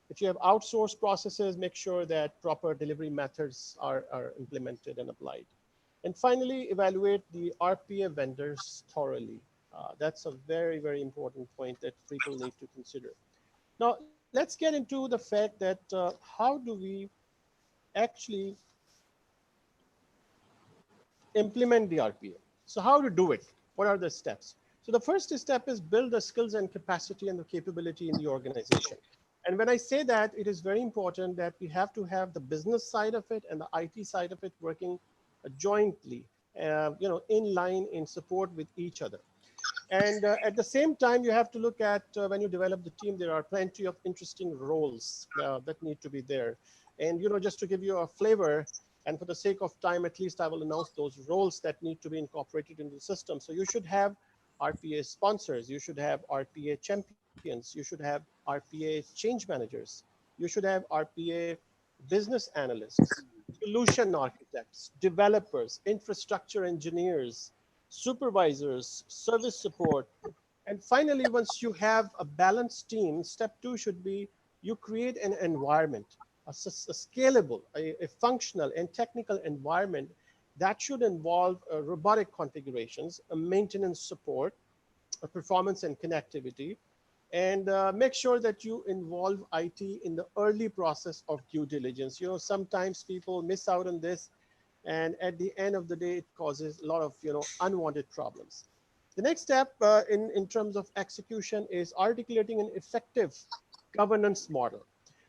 If you have outsourced processes, make sure that proper delivery methods are implemented and applied. And finally, evaluate the RPA vendors thoroughly. That's a very, very important point that people need to consider. Now, let's get into the fact that how do we actually implement the RPA? So how to do it? What are the steps? So the first step is build the skills and capacity and the capability in the organization. And when I say that, it is very important that we have to have the business side of it and the IT side of it working jointly, in line, in support with each other. And at the same time, you have to look at when you develop the team, there are plenty of interesting roles that need to be there. And, just to give you a flavor, and for the sake of time, at least I will announce those roles that need to be incorporated into the system. So you should have RPA sponsors, you should have RPA champions, you should have RPA change managers, you should have RPA business analysts, solution architects, developers, infrastructure engineers, supervisors, service support. And finally, once you have a balanced team, step two should be you create an environment, a scalable, a functional and technical environment that should involve robotic configurations, a maintenance support, a performance and connectivity, and make sure that you involve IT in the early process of due diligence. Sometimes people miss out on this. And at the end of the day, it causes a lot of unwanted problems. The next step in terms of execution is articulating an effective governance model.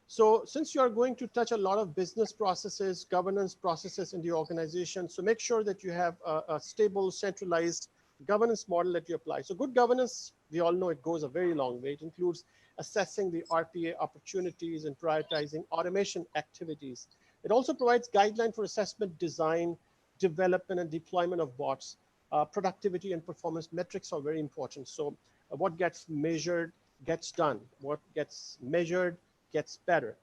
So since you are going to touch a lot of business processes, governance processes in the organization, so make sure that you have a stable, centralized governance model that you apply. So good governance, we all know it goes a very long way. It includes assessing the RPA opportunities and prioritizing automation activities. It also provides guidelines for assessment, design, development, and deployment of bots. Productivity and performance metrics are very important. So what gets measured gets done. What gets measured gets better.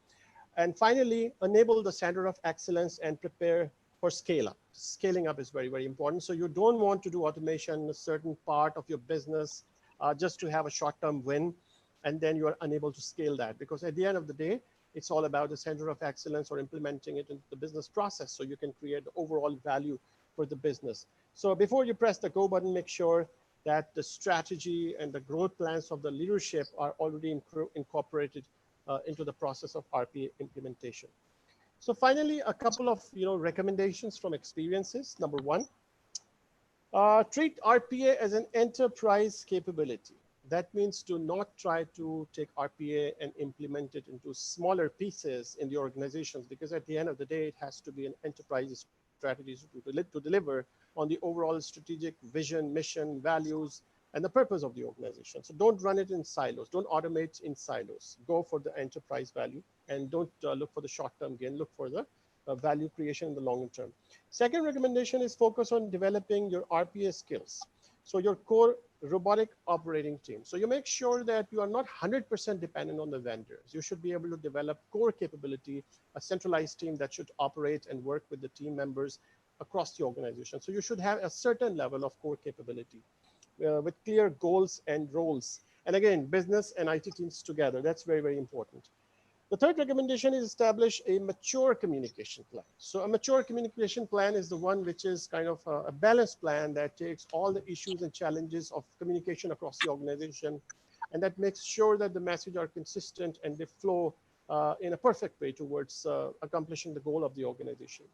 And finally, enable the center of excellence and prepare for scale up. Scaling up is very, very important. So you don't want to do automation in a certain part of your business just to have a short-term win, and then you are unable to scale that, because at the end of the day, it's all about the center of excellence or implementing it into the business process so you can create the overall value for the business. So before you press the go button, make sure that the strategy and the growth plans of the leadership are already incorporated into the process of RPA implementation. So finally, a couple of recommendations from experiences. Number one, treat RPA as an enterprise capability. That means do not try to take RPA and implement it into smaller pieces in the organizations, because at the end of the day, it has to be an enterprise strategy to deliver on the overall strategic vision, mission, values, and the purpose of the organization. So don't run it in silos. Don't automate in silos. Go for the enterprise value, and don't look for the short-term gain. Look for the value creation in the long term. Second recommendation is focus on developing your RPA skills. So your core robotic operating team. So you make sure that you are not 100% dependent on the vendors. You should be able to develop core capability, a centralized team that should operate and work with the team members across the organization. So you should have a certain level of core capability with clear goals and roles. And again, business and IT teams together. That's very, very important. The third recommendation is establish a mature communication plan. So a mature communication plan is the one which is kind of a balanced plan that takes all the issues and challenges of communication across the organization, and that makes sure that the messages are consistent and they flow in a perfect way towards accomplishing the goal of the organization.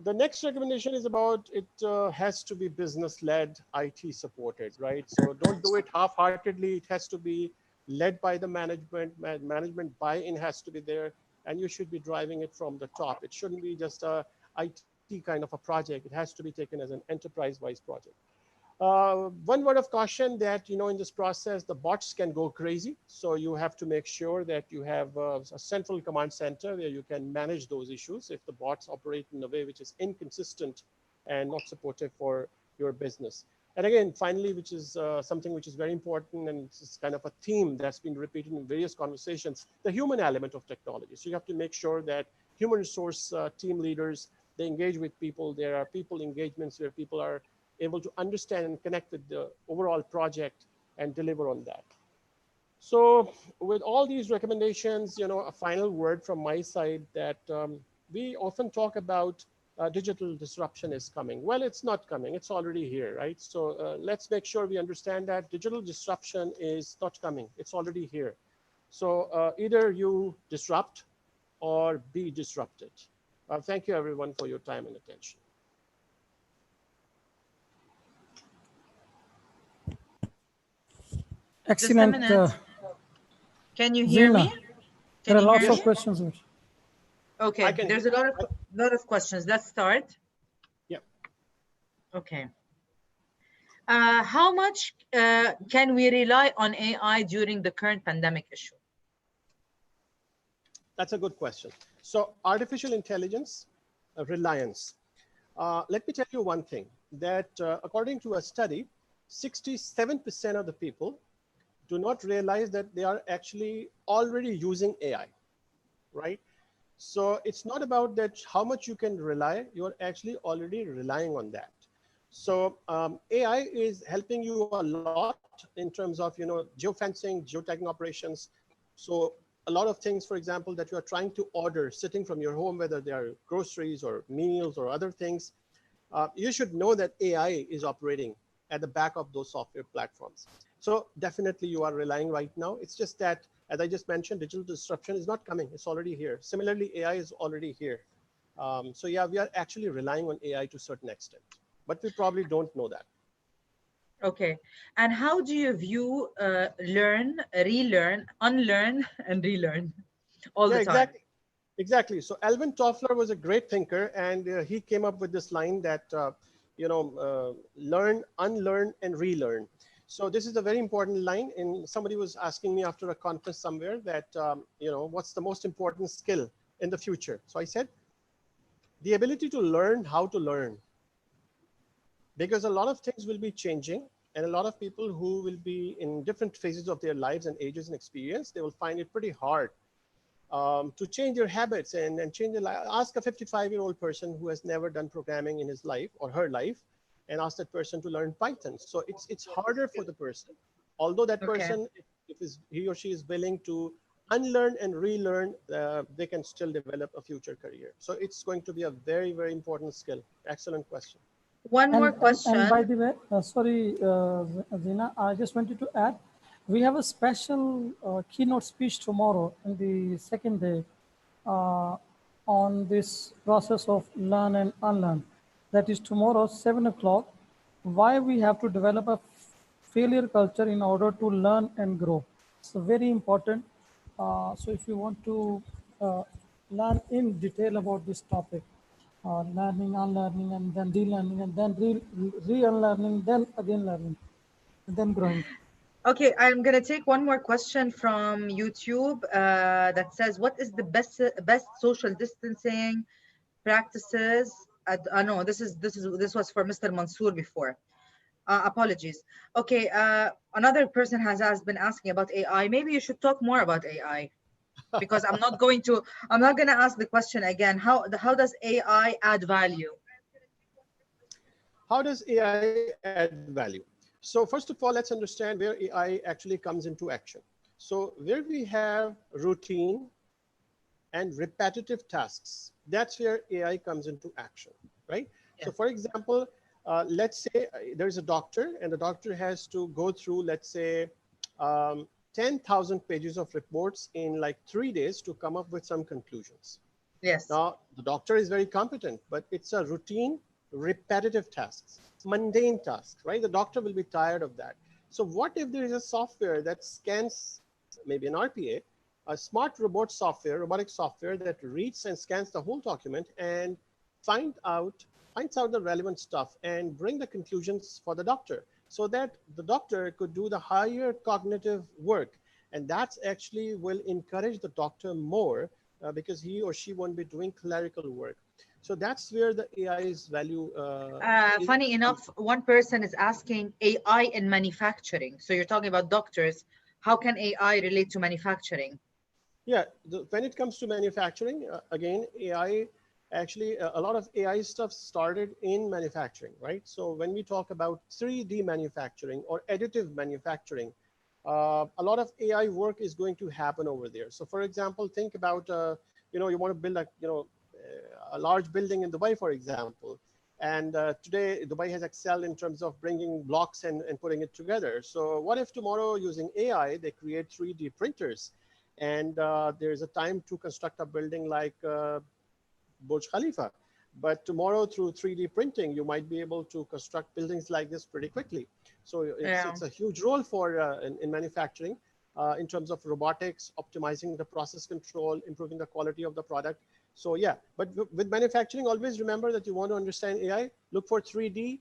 The next recommendation is about it has to be business-led, IT supported, right? So don't do it half-heartedly. It has to be led by the management. Management buy-in has to be there, and you should be driving it from the top. It shouldn't be just a IT kind of a project. It has to be taken as an enterprise-wise project. One word of caution that, in this process, the bots can go crazy. So you have to make sure that you have a central command center where you can manage those issues if the bots operate in a way which is inconsistent and not supportive for your business. And again, finally, which is something which is very important, and it's kind of a theme that's been repeated in various conversations, the human element of technology. So you have to make sure that human resource team leaders, they engage with people. There are people engagements where people are able to understand and connect with the overall project and deliver on that. So with all these recommendations, a final word from my side that we often talk about digital disruption is coming. Well, it's not coming. It's already here, right? So let's make sure we understand that digital disruption is not coming. It's already here. So either you disrupt or be disrupted. Thank you, everyone, for your time and attention. Excellent. Just a minute. Can you hear Zina, me? there are you lots hear of me? questions. Okay, there's a lot of questions. Let's start. Yep. Okay. How much can we rely on AI during the current pandemic issue? That's a good question. So artificial intelligence, reliance. Let me tell you one thing, that according to a study, 67% of the people do not realize that they are actually already using AI, right? So it's not about that how much you can rely, you're actually already relying on that. So AI is helping you a lot in terms of, geofencing, geotagging operations. So a lot of things, for example, that you are trying to order sitting from your home, whether they are groceries or meals or other things, you should know that AI is operating at the back of those software platforms. So definitely you are relying right now. It's just that, as I just mentioned, digital disruption is not coming. It's already here. Similarly, AI is already here. So yeah, we are actually relying on AI to a certain extent, but we probably don't know that. Okay. And how do you view learn, relearn, unlearn, and relearn all the time? Exactly. Exactly. So Alvin Toffler was a great thinker, and he came up with this line that, learn, unlearn, and relearn. So this is a very important line. And somebody was asking me after a conference somewhere that, what's the most important skill in the future? So I said, the ability to learn how to learn. Because a lot of things will be changing, and a lot of people who will be in different phases of their lives and ages and experience, they will find it pretty hard to change their habits and change their life. Ask a 55-year-old person who has never done programming in his life or her life, and ask that person to learn Python. So it's harder for the person, although that person, if he or she is willing to unlearn and relearn, they can still develop a future career. So it's going to be a very, very important skill. Excellent question. One more question. And by the way, sorry, Zina, I just wanted to add, we have a special keynote speech tomorrow in the second day on this process of learn and unlearn. That is tomorrow, 7 o'clock. Why we have to develop a failure culture in order to learn and grow. It's very important. So if you want to learn in detail about this topic, learning, unlearning, and then relearning, and then re-unlearning, then again learning, and then growing. Okay, I'm gonna take one more question from YouTube that says, "What is the best social distancing practices?" No, this was for Mr. Mansour before. Apologies. Okay, another person has been asking about AI. Maybe you should talk more about AI, because I'm not gonna ask the question again. How does AI add value? How does AI add value? So first of all, let's understand where AI actually comes into action. So where we have routine and repetitive tasks, that's where AI comes into action, right? Yeah. So for example, let's say there's a doctor, and the doctor has to go through, let's say, 10,000 pages of reports in like 3 days to come up with some conclusions. Yes. Now, the doctor is very competent, but it's a routine, repetitive tasks, mundane tasks, right? The doctor will be tired of that. So what if there is a software that scans, maybe an RPA, a smart robotic software that reads and scans the whole document and finds out the relevant stuff and bring the conclusions for the doctor, so that the doctor could do the higher cognitive work. And that's actually will encourage the doctor more because he or she won't be doing clerical work. So that's where the AI's value. Funny enough, one person is asking AI in manufacturing. So you're talking about doctors. How can AI relate to manufacturing? Yeah, when it comes to manufacturing, again, AI, actually, a lot of AI stuff started in manufacturing, right? So when we talk about 3D manufacturing or additive manufacturing, a lot of AI work is going to happen over there. So for example, think about, you want to build a large building in Dubai, for example. And today, Dubai has excelled in terms of bringing blocks and putting it together. So what if tomorrow, using AI, they create 3D printers? And there's a time to construct a building like Burj Khalifa. But tomorrow, through 3D printing, you might be able to construct buildings like this pretty quickly. So it's a huge role for in manufacturing in terms of robotics, optimizing the process control, improving the quality of the product. So yeah, but with manufacturing, always remember that you want to understand AI, look for 3D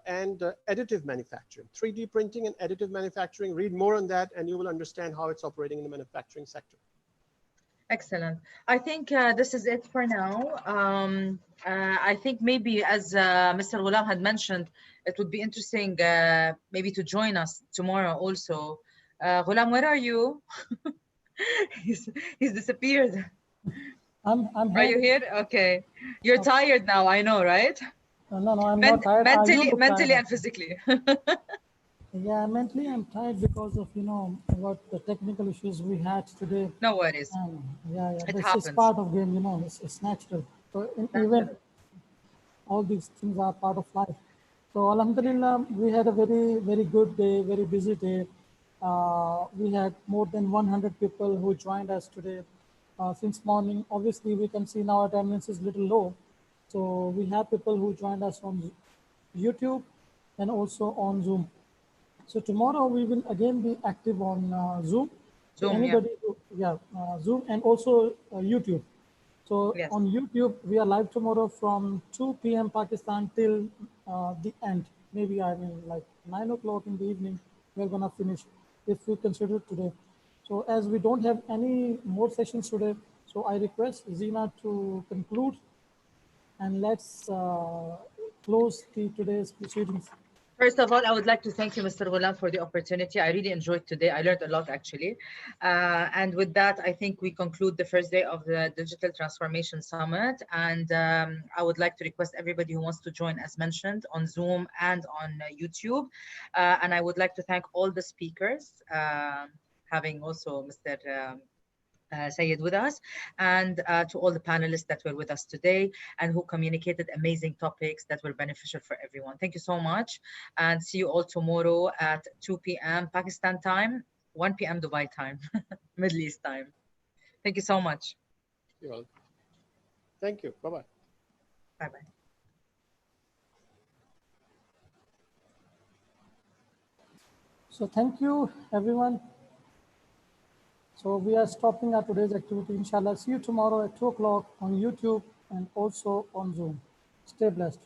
and additive manufacturing, 3D printing and additive manufacturing. Read more on that and you will understand how it's operating in the manufacturing sector. Excellent. I think this is it for now. I think maybe as Mr. Ghulam had mentioned, it would be interesting maybe to join us tomorrow also. Ghulam, where are you? he's disappeared. Are you here? Okay. You're tired now, I know, right? No, I'm not tired. Mentally and physically. Yeah, mentally I'm tired because of, what the technical issues we had today. No worries. It's part of game, it's natural. So even all these things are part of life. So Alhamdulillah, we had a very, very good day, very busy day. We had more than 100 people who joined us today. since morning. Obviously, we can see now attendance is little low. So we have people who joined us on YouTube and also on Zoom. So tomorrow we will again be active on Zoom. So Zoom, anybody, Zoom and also YouTube. So Yes. on YouTube, we are live tomorrow from 2 p.m. Pakistan till the end. Maybe I mean like 9 o'clock in the evening, we're gonna finish if we consider today. So as we don't have any more sessions today, so I request Zina to conclude and let's close today's proceedings. First of all, I would like to thank you, Mr. Ghulam, for the opportunity. I really enjoyed today. I learned a lot, actually. And with that, I think we conclude the first day of the Digital Transformation Summit. And I would like to request everybody who wants to join, as mentioned, on Zoom and on YouTube. And I would like to thank all the speakers, having also Mr. Sayed with us, and to all the panelists that were with us today and who communicated amazing topics that were beneficial for everyone. Thank you so much, and see you all tomorrow at 2 p.m. Pakistan time, 1 p.m. Dubai time, Middle East time. Thank you so much. You're welcome. Thank you. Bye-bye. Bye-bye. So thank you, everyone. So we are stopping our today's activity. Inshallah, see you tomorrow at 2 o'clock on YouTube and also on Zoom. Stay blessed.